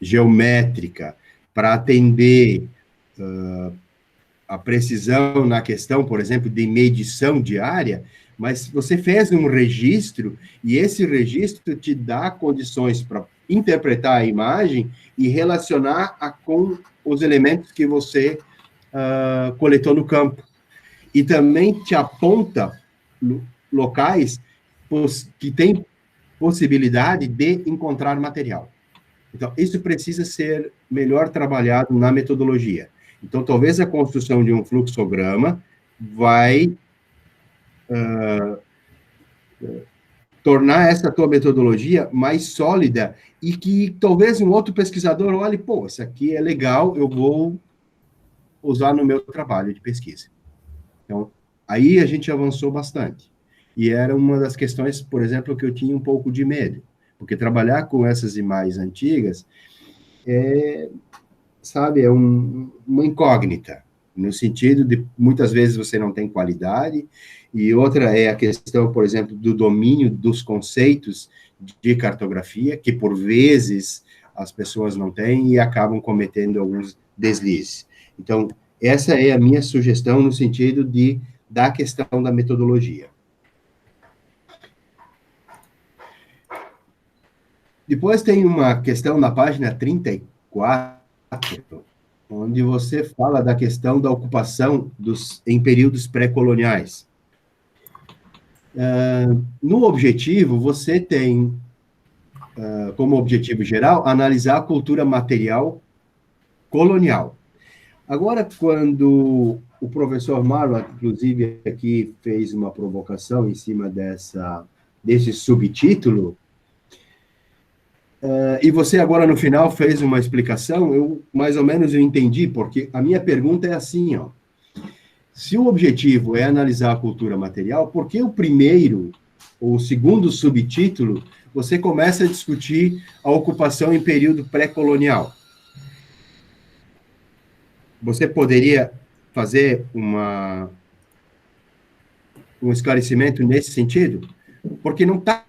geométrica para atender a precisão na questão, por exemplo, de medição diária, mas você fez um registro, e esse registro te dá condições para interpretar a imagem e relacionar com os elementos que você coletou no campo. E também te aponta locais que têm possibilidade de encontrar material. Então, isso precisa ser melhor trabalhado na metodologia. Então, talvez a construção de um fluxograma vai tornar essa tua metodologia mais sólida e que talvez um outro pesquisador olhe, pô, isso aqui é legal, eu vou usar no meu trabalho de pesquisa. Então, aí a gente avançou bastante. E era uma das questões, por exemplo, que eu tinha um pouco de medo, porque trabalhar com essas imagens antigas é uma incógnita, no sentido de, muitas vezes, você não tem qualidade, e outra é a questão, por exemplo, do domínio dos conceitos de cartografia, que, por vezes, as pessoas não têm e acabam cometendo alguns deslizes. Então, essa é a minha sugestão no sentido da questão da metodologia. Depois tem uma questão na página 34, onde você fala da questão da ocupação em períodos pré-coloniais. No objetivo, você tem, como objetivo geral, analisar a cultura material colonial. Agora, quando o professor Marlon, inclusive, aqui fez uma provocação em cima desse subtítulo, e você agora no final fez uma explicação, eu mais ou menos entendi, porque a minha pergunta é assim, ó, se o objetivo é analisar a cultura material, por que o primeiro ou o segundo subtítulo você começa a discutir a ocupação em período pré-colonial? Você poderia fazer um esclarecimento nesse sentido? Porque não está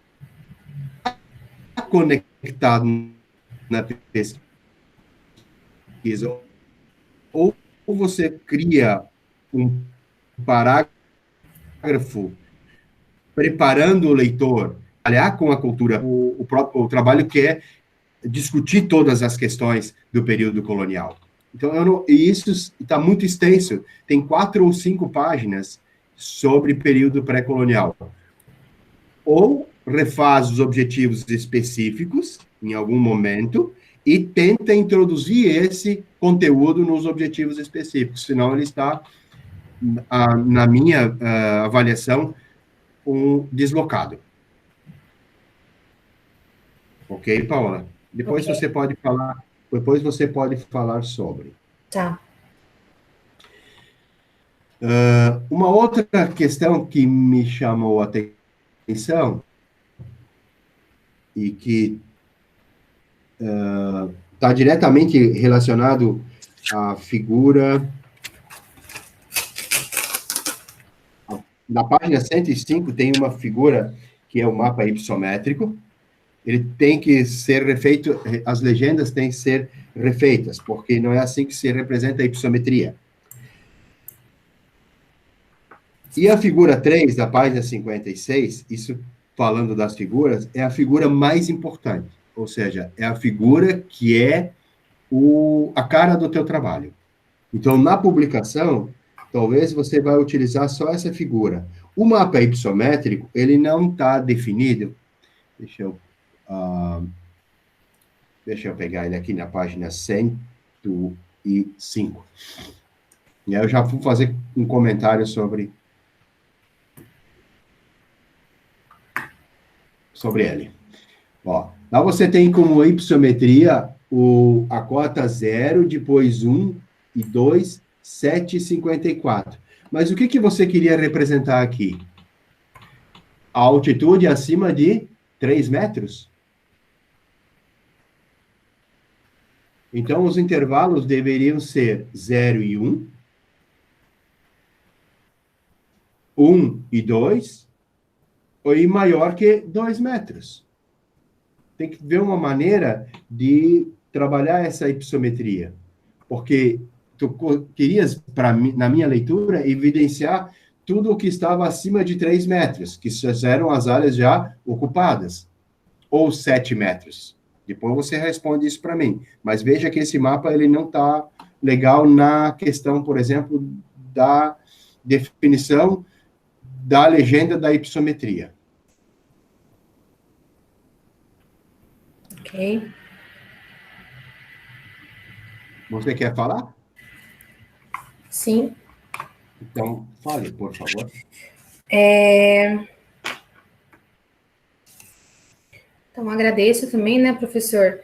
conectado na pesquisa. Ou você cria um parágrafo preparando o leitor a trabalhar com a cultura, o trabalho que é discutir todas as questões do período colonial. Então, e isso está muito extenso, tem 4 ou 5 páginas sobre período pré-colonial. Ou refaz os objetivos específicos, em algum momento, e tenta introduzir esse conteúdo nos objetivos específicos, senão ele está, na minha avaliação, deslocado. Ok, Paola? Depois você pode falar sobre. Tá. Uma outra questão que me chamou a atenção e que está diretamente relacionado à figura na página 105 tem uma figura que é o mapa ipsométrico. Ele tem que ser refeito, as legendas têm que ser refeitas, porque não é assim que se representa a ipsometria. E a figura 3, da página 56, isso falando das figuras, é a figura mais importante, ou seja, é a figura que é a cara do teu trabalho. Então, na publicação, talvez você vai utilizar só essa figura. O mapa ipsométrico, ele não está definido Deixa eu pegar ele aqui na página 105. E aí eu já vou fazer um comentário sobre ele. Ó, lá você tem como ipsometria a cota 0, depois 1 e 2, 7 e 54. Mas o que você queria representar aqui? A altitude acima de 3 metros? Então, os intervalos deveriam ser 0 e 1, 1 e 2, e maior que 2 metros. Tem que ver uma maneira de trabalhar essa ipsometria, porque tu querias, na minha leitura, evidenciar tudo o que estava acima de 3 metros, que eram as áreas já ocupadas, ou 7 metros. Depois você responde isso para mim. Mas veja que esse mapa ele não está legal na questão, por exemplo, da definição da legenda da ipsometria. Ok. Você quer falar? Sim. Então, fale, por favor. Então, agradeço também, né, professor?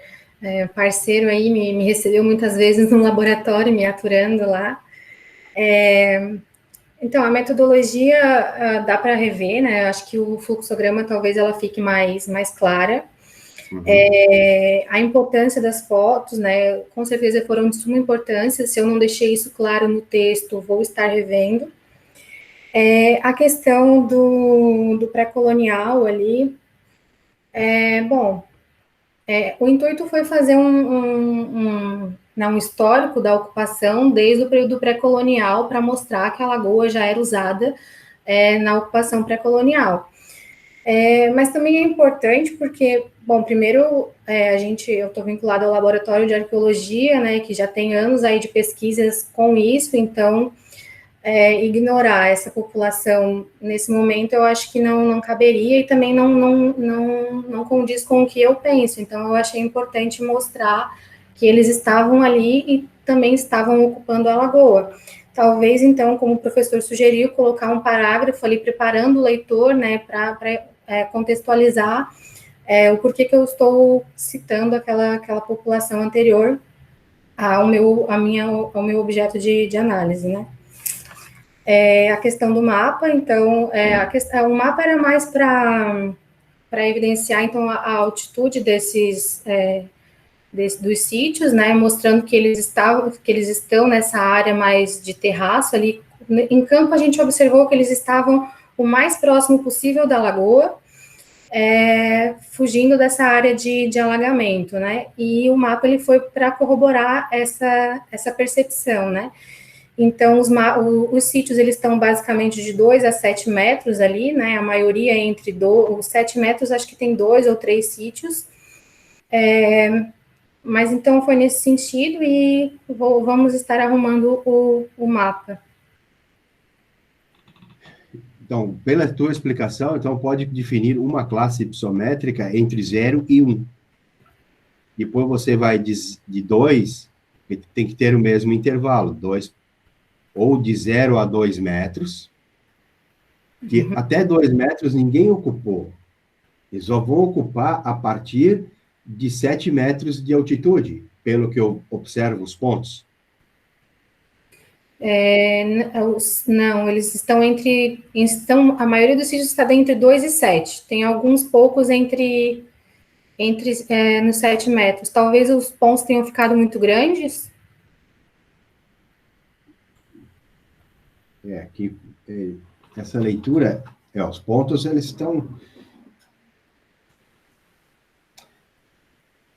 Parceiro aí, me recebeu muitas vezes no laboratório, me aturando lá. Então, a metodologia dá para rever, né? Acho que o fluxograma talvez ela fique mais clara. Uhum. A importância das fotos, né? Com certeza foram de suma importância. Se eu não deixei isso claro no texto, vou estar revendo. A questão do pré-colonial ali. O intuito foi fazer um histórico da ocupação desde o período pré-colonial para mostrar que a lagoa já era usada na ocupação pré-colonial. Mas também é importante porque, bom, primeiro, eu estou vinculada ao Laboratório de Arqueologia, né, que já tem anos aí de pesquisas com isso, então ignorar essa população nesse momento eu acho que não caberia e também não condiz com o que eu penso. Então, eu achei importante mostrar que eles estavam ali e também estavam ocupando a lagoa. Talvez, então, como o professor sugeriu, colocar um parágrafo ali preparando o leitor, né, para contextualizar o porquê que eu estou citando aquela população anterior ao meu objeto de análise, né. A questão do mapa, então, o mapa era mais para evidenciar, então, a altitude dos sítios, né, mostrando que eles estão nessa área mais de terraço ali. Em campo, a gente observou que eles estavam o mais próximo possível da lagoa, fugindo dessa área de alagamento, né, e o mapa ele foi para corroborar essa percepção, né. Então, os sítios, eles estão basicamente de 2 a 7 metros ali, né, a maioria entre os 7 metros, acho que tem 2 ou 3 sítios, mas então foi nesse sentido e vamos estar arrumando o mapa. Então, pela tua explicação, então pode definir uma classe ipsométrica entre 0 e 1. Depois você vai de 2, tem que ter o mesmo intervalo, 2 ou de 0 a 2 metros, que até 2 metros ninguém ocupou. Eles só vão ocupar a partir de 7 metros de altitude, pelo que eu observo os pontos. Não, eles estão a maioria dos sítios está entre 2 e 7. Tem alguns poucos nos 7 metros. Talvez os pontos tenham ficado muito grandes. Aqui, essa leitura, os pontos, eles estão...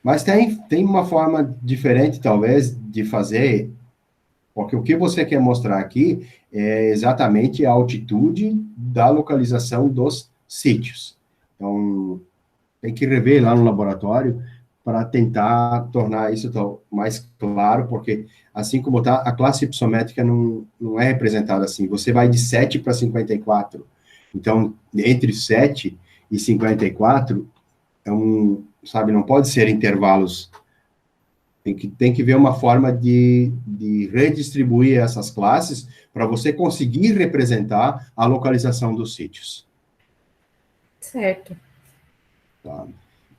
Mas tem uma forma diferente, talvez, de fazer, porque o que você quer mostrar aqui é exatamente a altitude da localização dos sítios. Então, tem que rever lá no laboratório para tentar tornar isso mais claro, porque assim como está, a classe ipsométrica não é representada assim. Você vai de 7 para 54. Então, entre 7 e 54, sabe, não pode ser intervalos. Tem que ver uma forma de redistribuir essas classes para você conseguir representar a localização dos sítios. Certo. Tá?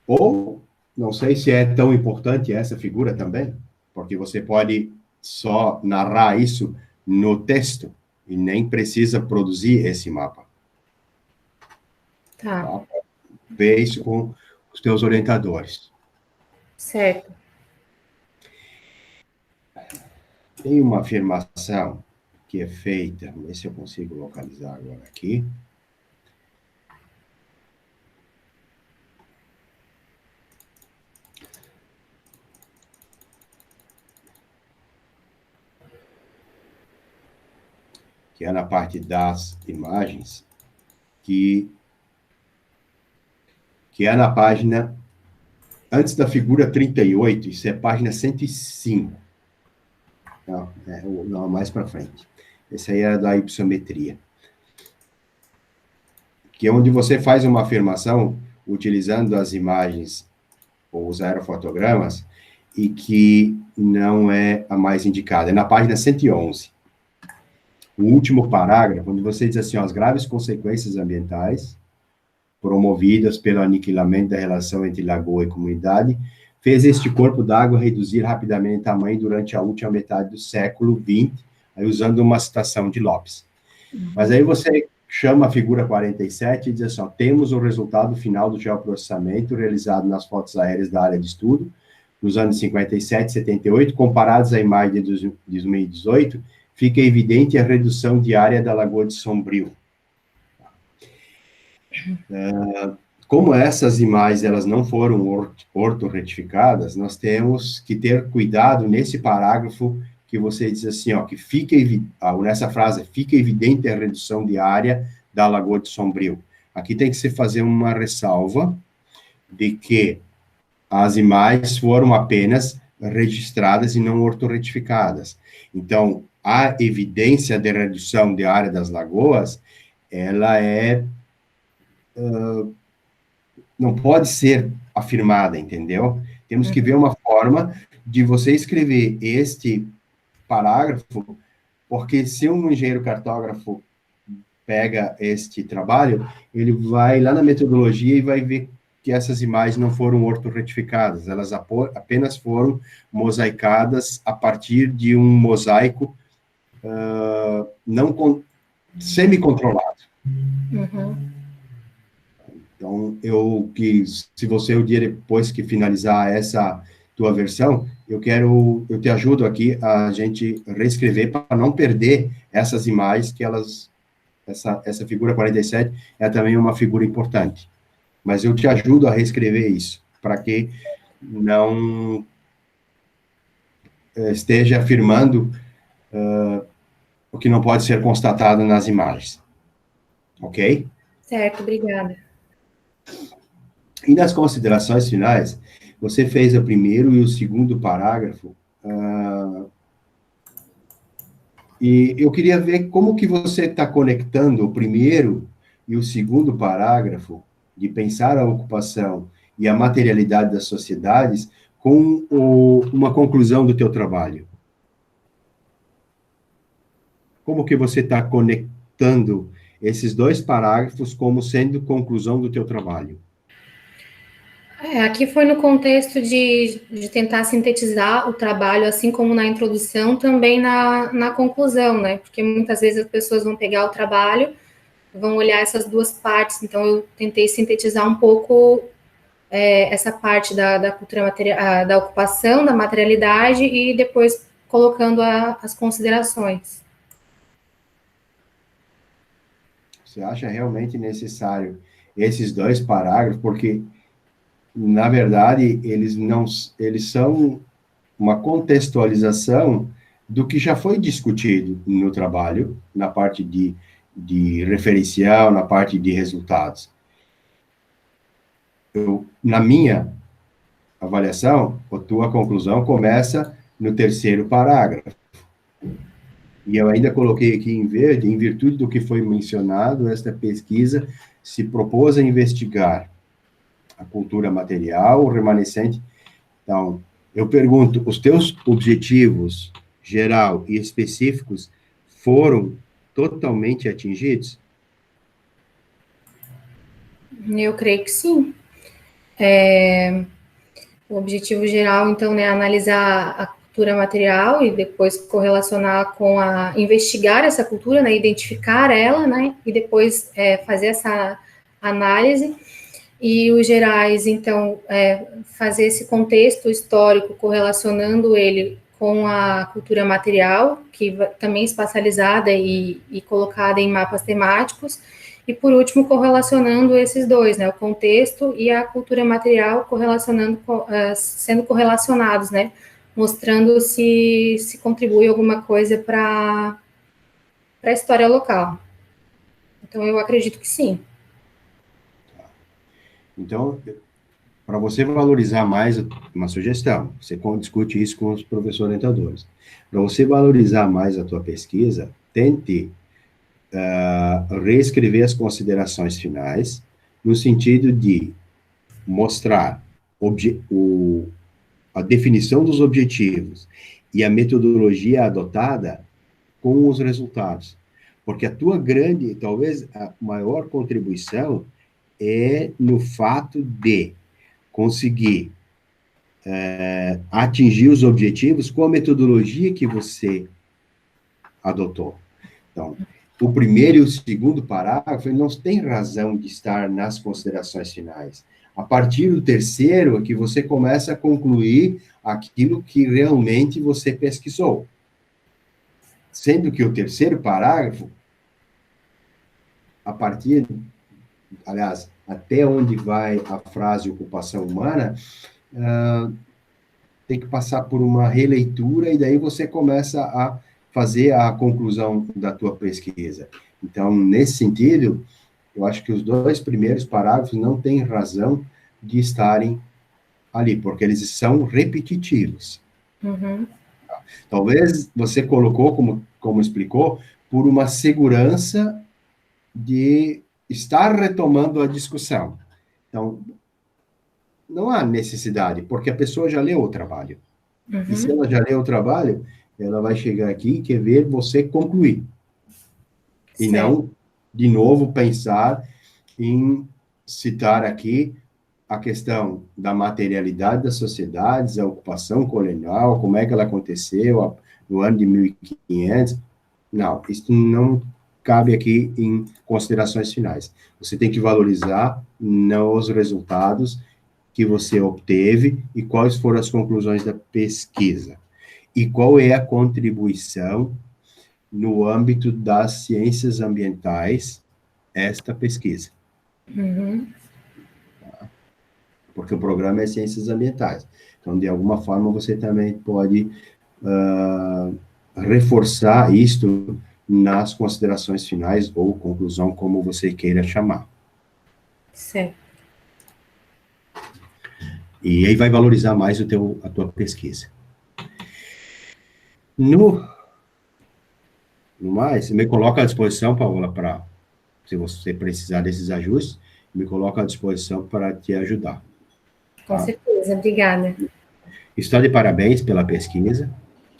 Ou, não sei se é tão importante essa figura também, porque você pode só narrar isso no texto e nem precisa produzir esse mapa. Tá. Ver isso com os teus orientadores. Certo. Tem uma afirmação que é feita, vamos ver se eu consigo localizar agora aqui. Que é na parte das imagens, que é na página, antes da figura 38, isso é página 105. Não, mais para frente. Esse aí é da ipsometria. Que é onde você faz uma afirmação utilizando as imagens ou os aerofotogramas e que não é a mais indicada. É na página 111. O último parágrafo, onde você diz assim, ó, as graves consequências ambientais promovidas pelo aniquilamento da relação entre lagoa e comunidade fez este corpo d'água reduzir rapidamente em tamanho durante a última metade do século XX, aí usando uma citação de Lopes. Mas aí você chama a figura 47 e diz assim, ó, temos o resultado final do geoprocessamento realizado nas fotos aéreas da área de estudo, nos anos 57 e 78, comparados à imagem de 2018, fica evidente a redução de área da Lagoa de Sombrio. Como essas imagens elas não foram ortorretificadas, nós temos que ter cuidado nesse parágrafo que você diz assim, ó, que fica nessa frase, fica evidente a redução de área da Lagoa de Sombrio. Aqui tem que se fazer uma ressalva de que as imagens foram apenas registradas e não ortorretificadas. Então, a evidência de redução de área das lagoas, ela não pode ser afirmada, entendeu? Temos que ver uma forma de você escrever este parágrafo, porque se um engenheiro cartógrafo pega este trabalho, ele vai lá na metodologia e vai ver que essas imagens não foram ortorretificadas, elas apenas foram mosaicadas a partir de um mosaico semi-controlado. Então, se você o dia depois que finalizar essa tua versão, eu te ajudo aqui a gente reescrever para não perder essas imagens que essa figura 47 é também uma figura importante. Mas eu te ajudo a reescrever isso, para que não esteja afirmando o que não pode ser constatado nas imagens. Ok? Certo, obrigada. E nas considerações finais, você fez o primeiro e o segundo parágrafo, e eu queria ver como que você está conectando o primeiro e o segundo parágrafo, de pensar a ocupação e a materialidade das sociedades, com uma conclusão do teu trabalho. Como que você está conectando esses dois parágrafos como sendo conclusão do teu trabalho? Aqui foi no contexto de tentar sintetizar o trabalho, assim como na introdução, também na conclusão, né? Porque muitas vezes as pessoas vão pegar o trabalho, vão olhar essas duas partes, então eu tentei sintetizar um pouco essa parte da cultura da ocupação, da materialidade, e depois colocando as considerações. Você acha realmente necessário esses dois parágrafos? Porque, na verdade, eles são uma contextualização do que já foi discutido no trabalho, na parte de referencial, na parte de resultados. Na minha avaliação, a tua conclusão começa no terceiro parágrafo. E eu ainda coloquei aqui em verde, em virtude do que foi mencionado, esta pesquisa se propôs a investigar a cultura material, o remanescente. Então, eu pergunto, os teus objetivos geral e específicos foram totalmente atingidos? Eu creio que sim. O objetivo geral, então, né, é analisar a cultura material e depois correlacionar com investigar essa cultura, né, identificar ela, né, e depois fazer essa análise. E os gerais, então, fazer esse contexto histórico, correlacionando ele com a cultura material, que também espacializada e colocada em mapas temáticos, e por último, correlacionando esses dois, né, o contexto e a cultura material correlacionando, sendo correlacionados, né, mostrando se contribui alguma coisa para a história local. Então, eu acredito que sim. Então, para você valorizar mais, uma sugestão, você discute isso com os professores orientadores. Para você valorizar mais a tua pesquisa, tente reescrever as considerações finais, no sentido de mostrar a definição dos objetivos e a metodologia adotada com os resultados. Porque a tua grande, talvez a maior contribuição é no fato de conseguir atingir os objetivos com a metodologia que você adotou. Então, o primeiro e o segundo parágrafo, ele não tem razão de estar nas considerações finais. A partir do terceiro é que você começa a concluir aquilo que realmente você pesquisou. Sendo que o terceiro parágrafo, aliás, até onde vai a frase ocupação humana, tem que passar por uma releitura e daí você começa a fazer a conclusão da tua pesquisa. Então, nesse sentido, eu acho que os 2 primeiros parágrafos não têm razão de estarem ali, porque eles são repetitivos. Uhum. Talvez você colocou, como explicou, por uma segurança de estar retomando a discussão. Então, não há necessidade, porque a pessoa já leu o trabalho. Uhum. E se ela já leu o trabalho, ela vai chegar aqui e quer ver você concluir. Certo. E não, de novo, pensar em citar aqui a questão da materialidade das sociedades, a ocupação colonial, como é que ela aconteceu no ano de 1500. Não, isso não cabe aqui em considerações finais. Você tem que valorizar os resultados que você obteve e quais foram as conclusões da pesquisa. E qual é a contribuição no âmbito das ciências ambientais esta pesquisa. Uhum. Porque o programa é ciências ambientais. Então, de alguma forma, você também pode reforçar isto nas considerações finais ou conclusão, como você queira chamar. Certo. E aí vai valorizar mais a tua pesquisa. No mais, me coloca à disposição, Paola, se você precisar desses ajustes, me coloca à disposição para te ajudar. Com certeza, obrigada. Está de parabéns pela pesquisa,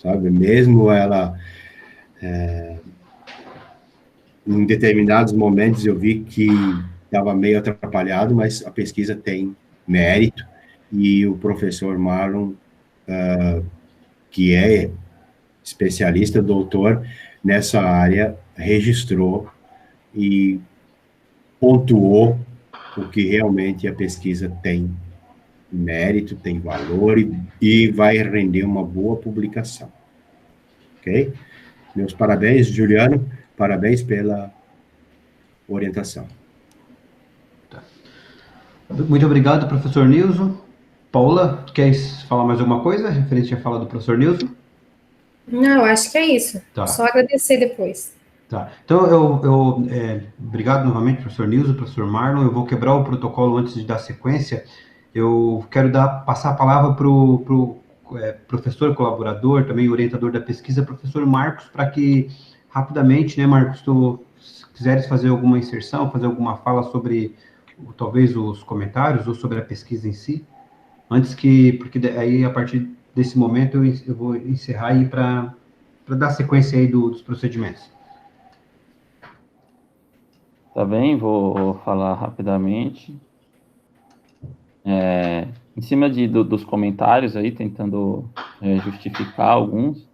sabe? Mesmo ela, em determinados momentos eu vi que estava meio atrapalhado, mas a pesquisa tem mérito, e o professor Marlon, que é especialista, doutor nessa área, registrou e pontuou o que realmente a pesquisa tem mérito, tem valor e vai render uma boa publicação. Ok? Meus parabéns, Juliano, parabéns pela orientação. Tá. Muito obrigado, professor Nilson. Paula, quer falar mais alguma coisa referente à fala do professor Nilson? Não, acho que é isso. Tá. Só agradecer depois. Tá. Então, obrigado novamente, professor Nilson, professor Marlon. Eu vou quebrar o protocolo antes de dar sequência. Eu quero passar a palavra para o professor colaborador, também orientador da pesquisa, professor Marcos, para que rapidamente, né, Marcos, se quiseres fazer alguma inserção, fazer alguma fala sobre talvez os comentários ou sobre a pesquisa em si, porque aí a partir desse momento eu vou encerrar aí para dar sequência aí dos procedimentos. Tá bem, vou falar rapidamente. Em cima dos comentários aí, tentando justificar alguns.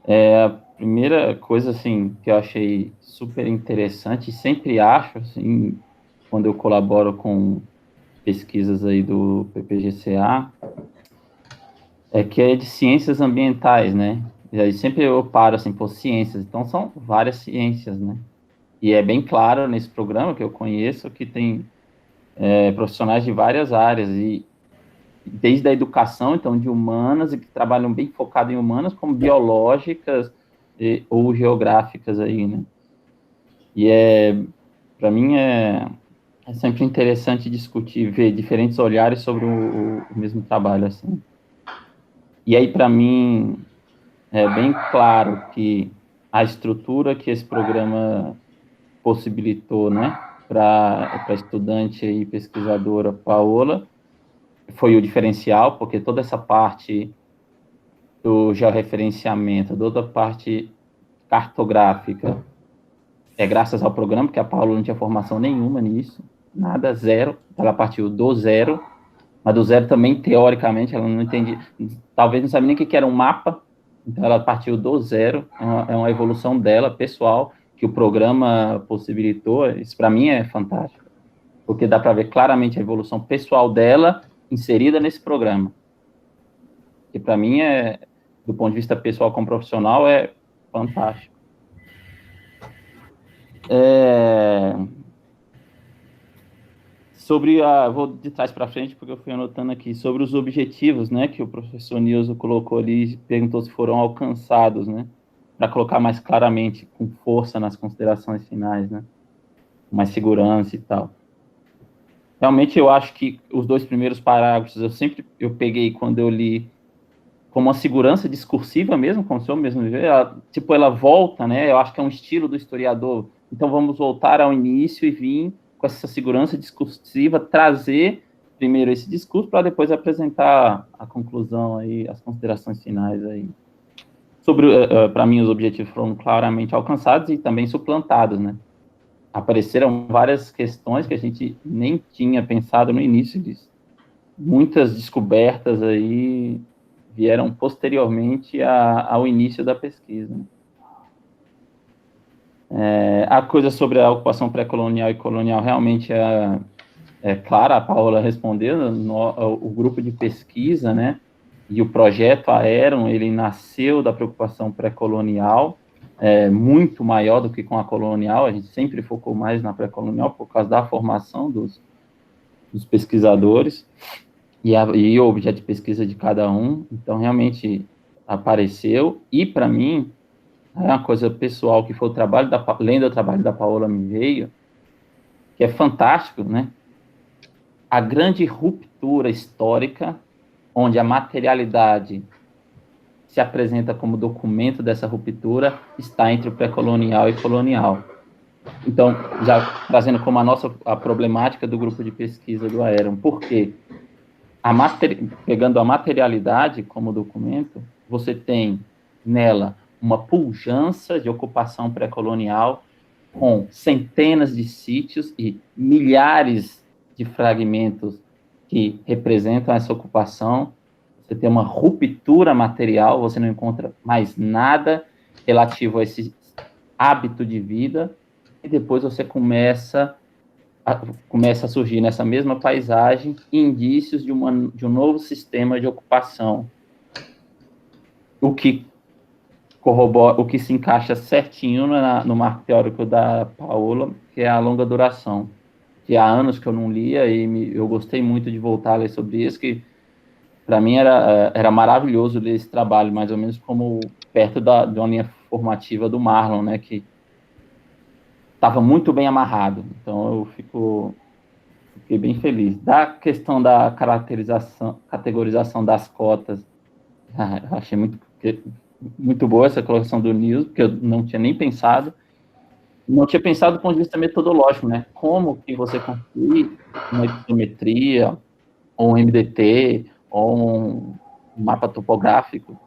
A primeira coisa, assim, que eu achei super interessante, e sempre acho, assim, quando eu colaboro com pesquisas aí do PPGCA, é que é de ciências ambientais, né? E aí sempre eu paro, assim, por ciências. Então, são várias ciências, né? E é bem claro nesse programa que eu conheço que tem profissionais de várias áreas, e desde a educação, então, de humanas, e que trabalham bem focado em humanas, como biológicas ou geográficas aí, né? E para mim, é sempre interessante discutir, ver diferentes olhares sobre o mesmo trabalho, assim. E aí, para mim, é bem claro que a estrutura que esse programa possibilitou, né, para a estudante e pesquisadora Paola, foi o diferencial, porque toda essa parte do georreferenciamento, toda a parte cartográfica, é graças ao programa, porque a Paola não tinha formação nenhuma nisso, nada, zero, ela partiu do zero, mas do zero também, teoricamente, ela não entendia, talvez não sabia nem o que era um mapa, então ela partiu do zero, é uma evolução dela, pessoal, que o programa possibilitou, isso para mim é fantástico, porque dá para ver claramente a evolução pessoal dela inserida nesse programa, que para mim do ponto de vista pessoal como profissional, é fantástico. Vou de trás para frente, porque eu fui anotando aqui, sobre os objetivos, né, que o professor Nilson colocou ali, perguntou se foram alcançados, né, para colocar mais claramente, com força nas considerações finais, né, mais segurança e tal. Realmente, eu acho que os 2 primeiros parágrafos, eu peguei quando eu li como uma segurança discursiva mesmo, como o senhor mesmo vê, ela volta, né, eu acho que é um estilo do historiador, então vamos voltar ao início e vir com essa segurança discursiva, trazer primeiro esse discurso para depois apresentar a conclusão aí, as considerações finais aí. Para mim, os objetivos foram claramente alcançados e também suplantados, né? Apareceram várias questões que a gente nem tinha pensado no início disso. Muitas descobertas aí vieram posteriormente ao início da pesquisa. A coisa sobre a ocupação pré-colonial e colonial realmente é clara, a Paola respondeu, o grupo de pesquisa, né, e o projeto Aeron, ele nasceu da preocupação pré-colonial, muito maior do que com a colonial, a gente sempre focou mais na pré-colonial por causa da formação dos pesquisadores, e o objeto de pesquisa de cada um, então realmente apareceu, e para mim, é uma coisa pessoal que foi além do trabalho da Paola me veio, que é fantástico, né? A grande ruptura histórica, onde a materialidade se apresenta como documento dessa ruptura, está entre o pré-colonial e colonial. Então, já trazendo como a problemática do grupo de pesquisa do Aeron, por quê? Pegando a materialidade como documento, você tem nela uma pujança de ocupação pré-colonial com centenas de sítios e milhares de fragmentos que representam essa ocupação. Você tem uma ruptura material, você não encontra mais nada relativo a esse hábito de vida, e depois você começa a surgir nessa mesma paisagem indícios de um novo sistema de ocupação, o que corrobora, o que se encaixa certinho no marco teórico da Paola, que é a longa duração, que há anos que eu não lia e eu gostei muito de voltar a ler sobre isso, que para mim era maravilhoso ler esse trabalho, mais ou menos como perto de uma linha formativa do Marlon, né, que estava muito bem amarrado, então eu fiquei bem feliz. Da questão da categorização das cotas, eu achei muito boa essa colocação do Nilson, porque eu não tinha nem pensado. não tinha pensado do ponto de vista metodológico, né? Como que você construir uma episometria, ou um MDT, ou um mapa topográfico,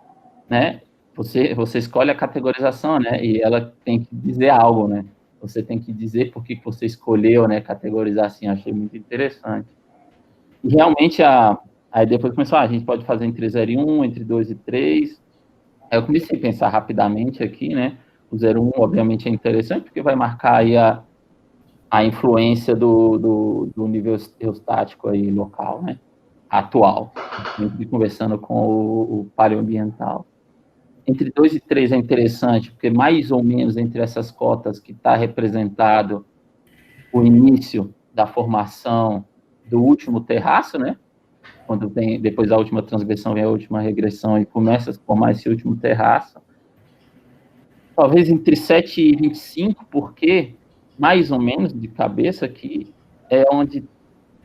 né? Você escolhe a categorização, né? E ela tem que dizer algo, né? Você tem que dizer por que você escolheu, né? Categorizar assim, achei muito interessante. E realmente, aí depois começou, a gente pode fazer entre 0 e 1, entre 2 e 3. Aí eu comecei a pensar rapidamente aqui, né? O 0,1, obviamente, é interessante, porque vai marcar aí a influência do nível eustático aí local, né? Atual. Sempre conversando com o paleoambiental. Entre 2 e 3 é interessante, porque mais ou menos entre essas cotas que está representado o início da formação do último terraço, né? Quando tem, depois da última transgressão vem a última regressão e começa a formar esse último terraço. Talvez entre 7 e 25, porque, mais ou menos, de cabeça aqui, é onde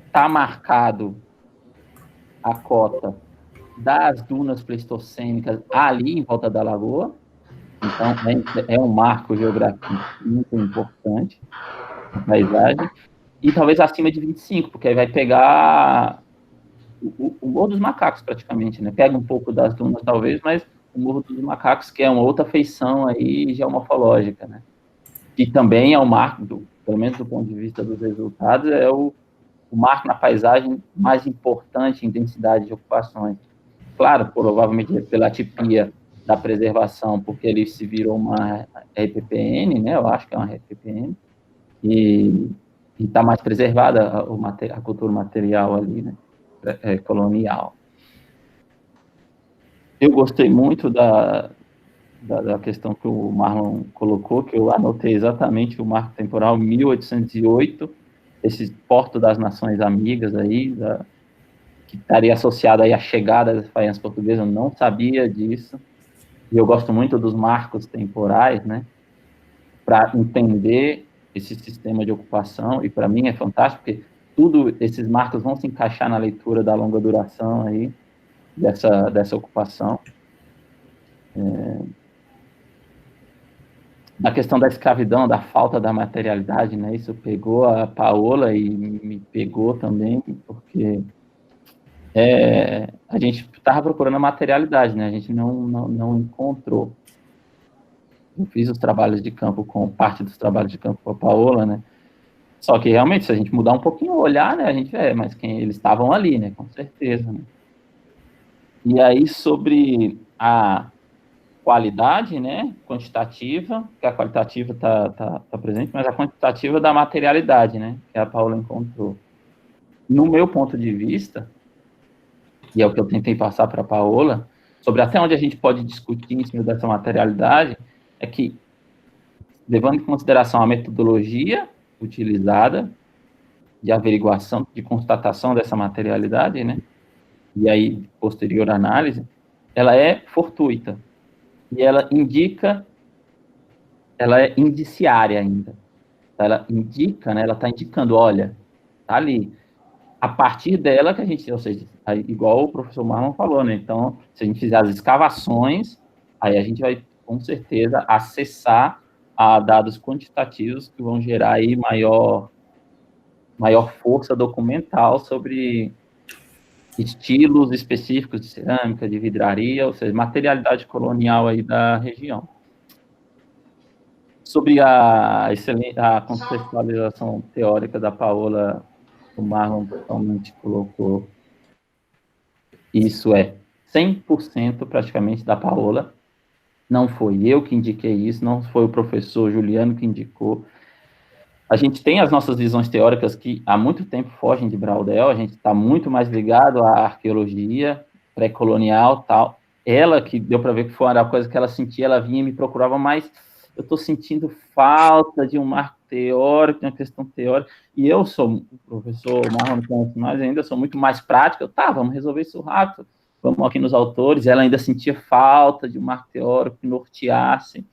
está marcado a cota das dunas pleistocênicas ali em volta da lagoa. Então, é um marco geográfico muito importante na paisagem. E talvez acima de 25, porque aí vai pegar o Morro dos Macacos, praticamente, né? Pega um pouco das dunas, talvez, mas o Morro dos Macacos, que é uma outra feição aí geomorfológica, né? E também é o marco, pelo menos do ponto de vista dos resultados, é o marco na paisagem mais importante em densidade de ocupações. Claro, provavelmente pela tipia da preservação, porque ele se virou uma RPPN, né? Eu acho que é uma RPPN, e está mais preservada a cultura material ali, né? Colonial. Eu gostei muito da questão que o Marlon colocou, que eu anotei exatamente o marco temporal 1808, esse Porto das Nações Amigas aí, que estaria associado aí à chegada das fazendas portuguesas, eu não sabia disso, e eu gosto muito dos marcos temporais, né, para entender esse sistema de ocupação, e para mim é fantástico, porque esses marcos vão se encaixar na leitura da longa duração aí, dessa ocupação. Na questão da escravidão, da falta da materialidade, né? Isso pegou a Paola e me pegou também, porque a gente estava procurando a materialidade, né? A gente não encontrou. Eu fiz os trabalhos de campo parte dos trabalhos de campo com a Paola, né? Só que realmente, se a gente mudar um pouquinho o olhar, né? A gente vê, mas eles estavam ali, né? Com certeza, né? E aí, sobre a qualidade, né, quantitativa, que a qualitativa tá presente, mas a quantitativa da materialidade, né, que a Paola encontrou. No meu ponto de vista, e é o que eu tentei passar para a Paola, sobre até onde a gente pode discutir em cima dessa materialidade, é que, levando em consideração a metodologia utilizada de averiguação, de constatação dessa materialidade, né, e aí, posterior análise, ela é fortuita. E ela é indiciária ainda. Ela indica, né, ela está indicando, olha, tá ali. A partir dela que a gente, ou seja, igual o professor Marlon falou, né, então, se a gente fizer as escavações, aí a gente vai, com certeza, acessar a dados quantitativos que vão gerar aí maior força documental sobre estilos específicos de cerâmica, de vidraria, ou seja, materialidade colonial aí da região. Sobre a contextualização teórica da Paola, o Marlon totalmente colocou, isso é 100% praticamente da Paola, não foi eu que indiquei isso, não foi o professor Juliano que indicou. A gente tem as nossas visões teóricas que há muito tempo fogem de Braudel, a gente está muito mais ligado à arqueologia pré-colonial, tal. Ela, que deu para ver que foi uma coisa que ela sentia, ela vinha e me procurava, mas eu estou sentindo falta de um marco teórico, de uma questão teórica, e eu sou, o professor Marlon conhece mais ainda, eu sou muito mais prático, vamos resolver isso rápido, vamos aqui nos autores, ela ainda sentia falta de um marco teórico que norteasse.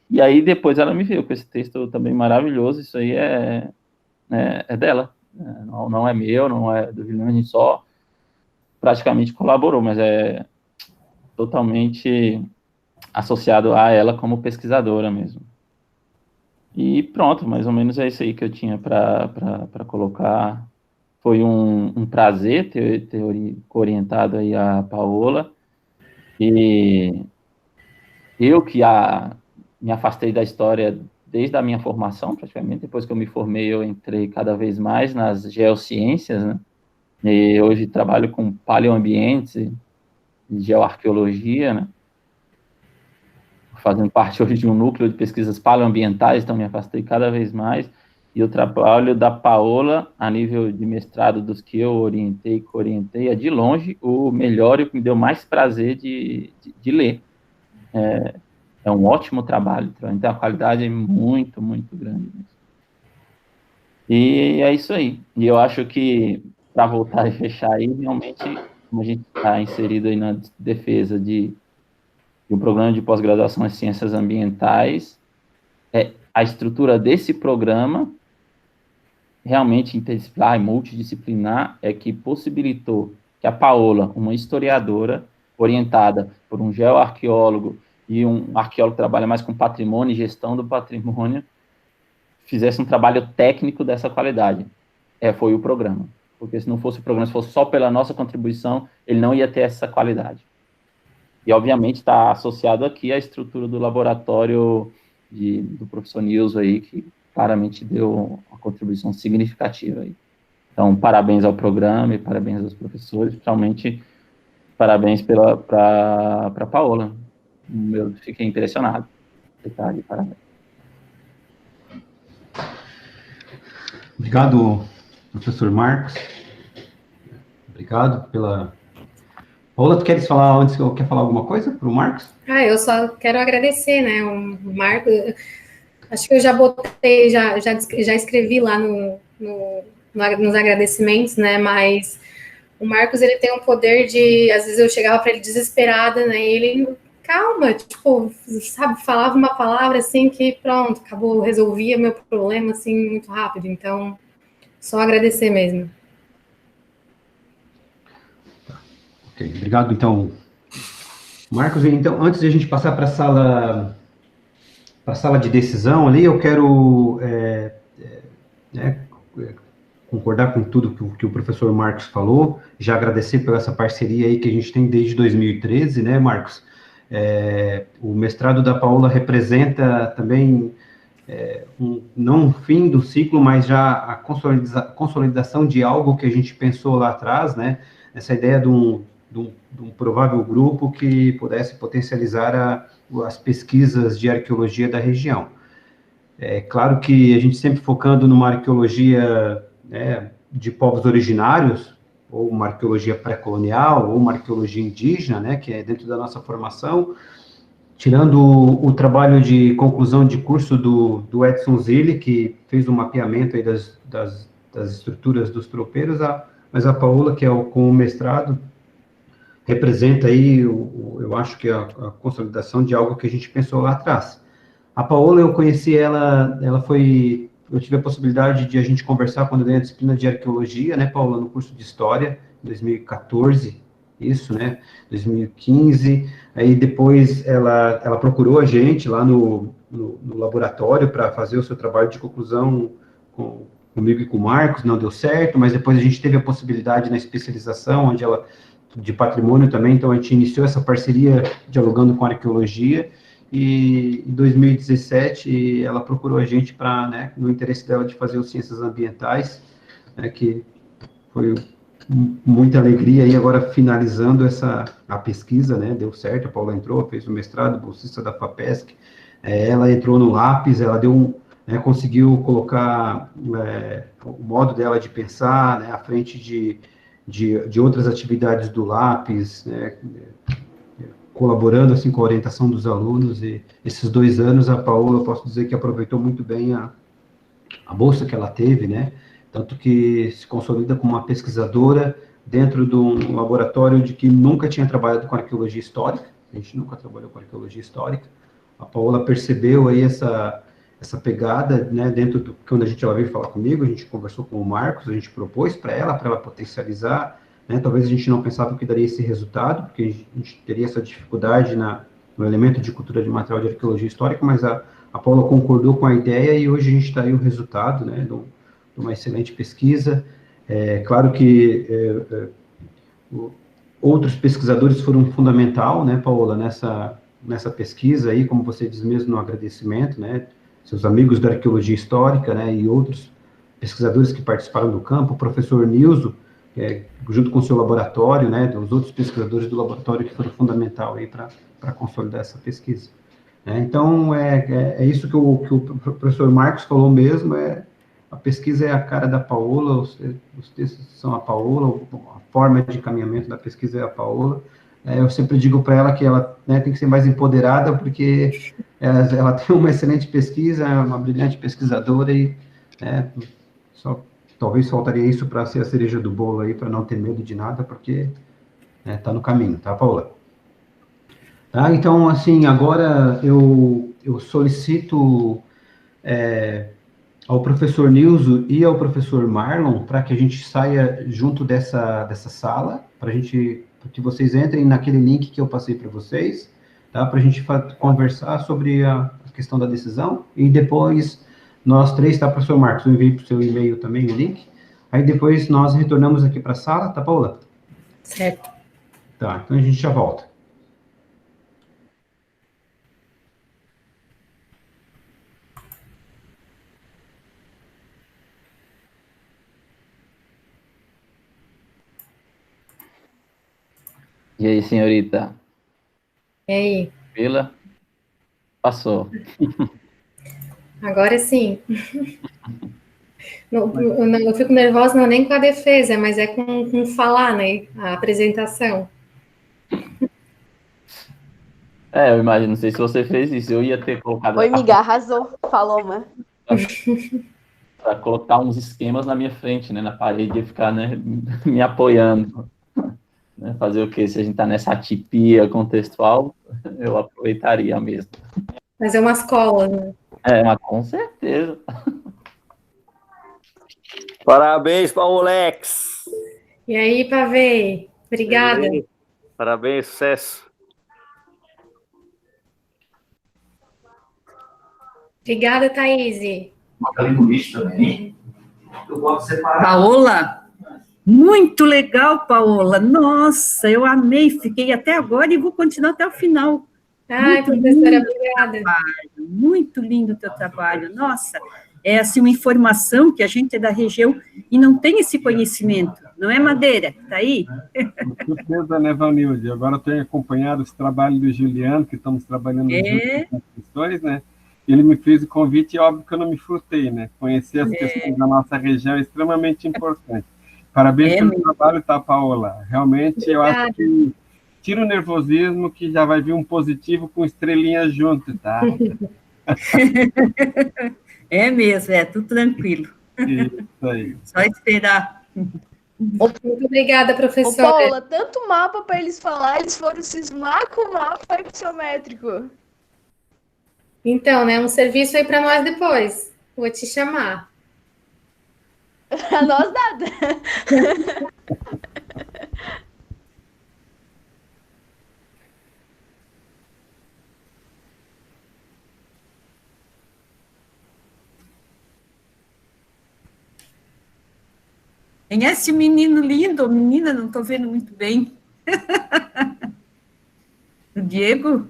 E aí depois ela me veio com esse texto também maravilhoso, isso aí é dela, não é meu, não é do Juliano, a gente só praticamente colaborou, mas é totalmente associado a ela como pesquisadora mesmo. E pronto, mais ou menos é isso aí que eu tinha para colocar. Foi um prazer ter orientado aí a Paola. E eu que me afastei da história desde a minha formação, praticamente, depois que eu me formei, eu entrei cada vez mais nas geociências, né? E hoje trabalho com paleoambientes e geoarqueologia, né? Fazendo parte hoje de um núcleo de pesquisas paleoambientais, então me afastei cada vez mais. E o trabalho da Paola, a nível de mestrado dos que eu orientei e co-orientei, é de longe o melhor e o que me deu mais prazer de ler. É um ótimo trabalho, então a qualidade é muito, muito grande. E é isso aí. E eu acho que, para voltar e fechar aí, realmente, como a gente está inserido aí na defesa de um programa de pós-graduação em ciências ambientais, a estrutura desse programa, realmente interdisciplinar e multidisciplinar, é que possibilitou que a Paola, uma historiadora orientada por um geoarqueólogo e um arqueólogo que trabalha mais com patrimônio e gestão do patrimônio, fizesse um trabalho técnico dessa qualidade. Foi o programa. Porque se não fosse o programa, se fosse só pela nossa contribuição, ele não ia ter essa qualidade. E, obviamente, está associado aqui à estrutura do laboratório do professor Nilson aí, que claramente deu uma contribuição significativa aí. Então, parabéns ao programa e parabéns aos professores, principalmente parabéns para a Paola. Eu fiquei impressionado. Parabéns. Obrigado, professor Marcos. Obrigado pela... Paola, tu quer falar alguma coisa para o Marcos? Eu só quero agradecer, né, o Marcos. Acho que eu já botei, já escrevi lá nos agradecimentos, né, mas o Marcos, ele tem um poder de, às vezes eu chegava para ele desesperada, né, e ele, calma, tipo, sabe, falava uma palavra assim que pronto, acabou, resolvia meu problema, assim, muito rápido. Então, só agradecer mesmo. Ok, obrigado, então, Marcos. Então, antes de a gente passar para a sala de decisão ali, eu quero concordar com tudo que o professor Marcos falou, já agradecer por essa parceria aí que a gente tem desde 2013, né, Marcos? O mestrado da Paola representa também não um fim do ciclo, mas já a consolidação de algo que a gente pensou lá atrás, né? Essa ideia de um provável grupo que pudesse potencializar as pesquisas de arqueologia da região. É claro que a gente sempre focando numa arqueologia, né, de povos originários, ou uma arqueologia pré-colonial, ou uma arqueologia indígena, né, que é dentro da nossa formação, tirando o trabalho de conclusão de curso do Edson Zilli, que fez um mapeamento aí das estruturas dos tropeiros, mas a Paola, que com o mestrado, representa aí, eu acho que a consolidação de algo que a gente pensou lá atrás. A Paola, eu conheci ela eu tive a possibilidade de a gente conversar quando eu dei a disciplina de arqueologia, né, Paola, no curso de História, em 2014, isso, né, 2015, aí depois ela procurou a gente lá no laboratório para fazer o seu trabalho de conclusão comigo e com o Marcos, não deu certo, mas depois a gente teve a possibilidade na especialização, onde ela, de patrimônio também, então a gente iniciou essa parceria dialogando com a arqueologia, e em 2017 ela procurou a gente para, né, no interesse dela de fazer os ciências ambientais, né, que foi muita alegria aí agora finalizando a pesquisa, né, deu certo, a Paula entrou, fez o mestrado, bolsista da FAPESC, ela entrou no lápis, ela né, conseguiu colocar o modo dela de pensar, né, à frente de outras atividades do lápis, né, colaborando assim com a orientação dos alunos, e esses 2 anos a Paola, eu posso dizer que aproveitou muito bem a bolsa que ela teve, né, tanto que se consolida como uma pesquisadora dentro de um laboratório de que nunca tinha trabalhado com arqueologia histórica, a gente nunca trabalhou com arqueologia histórica. A Paola percebeu aí essa pegada, né, quando ela veio falar comigo, a gente conversou com o Marcos, a gente propôs para ela potencializar, né, talvez a gente não pensava que daria esse resultado, porque a gente teria essa dificuldade no elemento de cultura de material de arqueologia histórica, mas a a Paula concordou com a ideia e hoje a gente está aí o resultado, né, de uma excelente pesquisa. Claro que outros pesquisadores foram fundamental, né, Paola, nessa pesquisa aí, como você diz mesmo no agradecimento, né, seus amigos da arqueologia histórica, né, e outros pesquisadores que participaram do campo, o professor Nilson, junto com o seu laboratório, né, os outros pesquisadores do laboratório que foram fundamental aí para consolidar essa pesquisa. Então, é isso que o professor Marcos falou mesmo, a pesquisa é a cara da Paola, os textos são a Paola, a forma de encaminhamento da pesquisa é a Paola. Eu sempre digo para ela que ela, né, tem que ser mais empoderada, porque ela tem uma excelente pesquisa, é uma brilhante pesquisadora e talvez faltaria isso para ser a cereja do bolo aí, para não ter medo de nada, porque está no caminho, tá, Paola? Tá, então, assim, agora eu solicito ao professor Nilson e ao professor Marlon para que a gente saia junto dessa sala, para que vocês entrem naquele link que eu passei para vocês, tá? Para a gente conversar sobre a questão da decisão, e depois nós três, tá, professor Marcos? Eu enviei para o seu e-mail também o link, aí depois nós retornamos aqui para a sala, tá, Paola? Certo. Tá, então a gente já volta. E aí, senhorita? E aí? Vila? Passou. Agora sim. Eu fico nervosa não nem com a defesa, mas é com falar, né? A apresentação. Eu imagino, não sei se você fez isso, eu ia ter colocado... Oi, miga, arrasou. Falou, mano. Para colocar uns esquemas na minha frente, né, na parede, e ficar, né, me apoiando. Né, fazer o quê? Se a gente está nessa atipia contextual, eu aproveitaria mesmo. Fazer umas colas, né? Mas com certeza. Parabéns, Paulex. E aí, Pavê? Obrigada. Parabéns, sucesso. Obrigada, Thaís. Paola, muito legal, Paola. Nossa, eu amei, fiquei até agora e vou continuar até o final. Ai, professora, obrigada. Muito lindo o teu trabalho. Nossa, é assim uma informação que a gente é da região e não tem esse conhecimento. Não é, Madeira? Tá aí? Com certeza, né, Vanilde? Agora eu tenho acompanhado esse trabalho do Juliano, que estamos trabalhando juntos com as questões, né? Ele me fez o convite e óbvio que eu não me furtei, né? Conhecer as questões da nossa região é extremamente importante. Parabéns pelo trabalho, tá, Paola? Realmente, eu acho que tira o nervosismo, que já vai vir um positivo com estrelinhas junto, tá? É mesmo, tudo tranquilo. Isso aí. Só esperar. Muito obrigada, professora. Ô, Paola, tanto mapa para eles falar, eles foram cismar com o mapa epiciométrico. Então, né, um serviço aí para nós depois. Vou te chamar. Pra nós nada. Quem é esse menino lindo? Ou menina, não estou vendo muito bem. O Diego?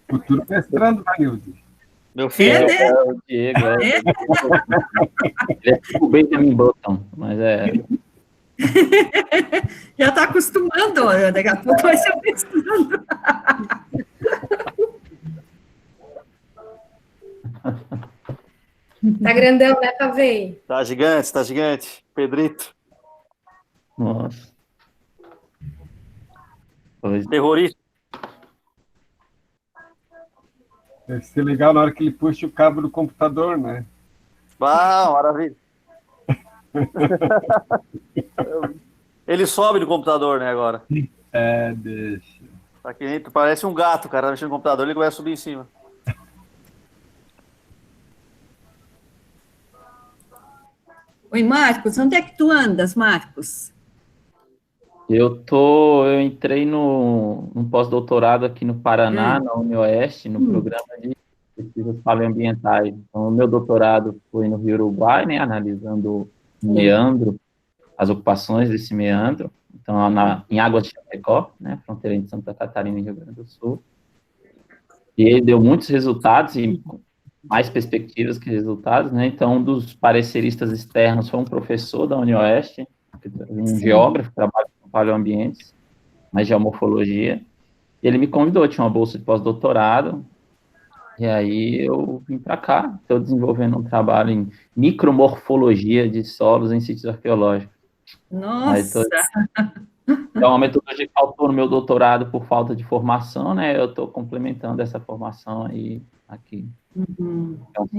Futuro mestrando, Vanilde. Meu filho. Né? O Diego, Ele é tipo o Benjamin Button, mas Já está acostumando, daqui a pouco vai se acostumando. Tá grandão, né, Pavê? Tá gigante. Pedrito. Nossa. Terrorista. Deve ser legal na hora que ele puxa o cabo do computador, né? Ah, maravilha. Ele sobe do computador, né, agora. Deixa. Tá que nem, parece um gato, cara, tá mexendo no computador, ele vai subir em cima. Oi, Marcos, onde é que tu andas, Marcos? Eu entrei num pós-doutorado aqui no Paraná, na UniOeste, no programa de pesquisas paleoambientais. Então, o meu doutorado foi no Rio Uruguai, né, analisando o meandro, as ocupações desse meandro, então, em Águas de Chapecó, né, fronteira entre Santa Catarina e Rio Grande do Sul. E ele deu muitos resultados e mais perspectivas que resultados, né? Então, um dos pareceristas externos foi um professor da UniOeste, um geógrafo que trabalha com paleoambientes, mais geomorfologia. E ele me convidou, tinha uma bolsa de pós-doutorado, e aí eu vim para cá, estou desenvolvendo um trabalho em micromorfologia de solos em sítios arqueológicos. Nossa! É uma metodologia que faltou no meu doutorado por falta de formação, né? Eu estou complementando essa formação aí aqui. Uhum. Então,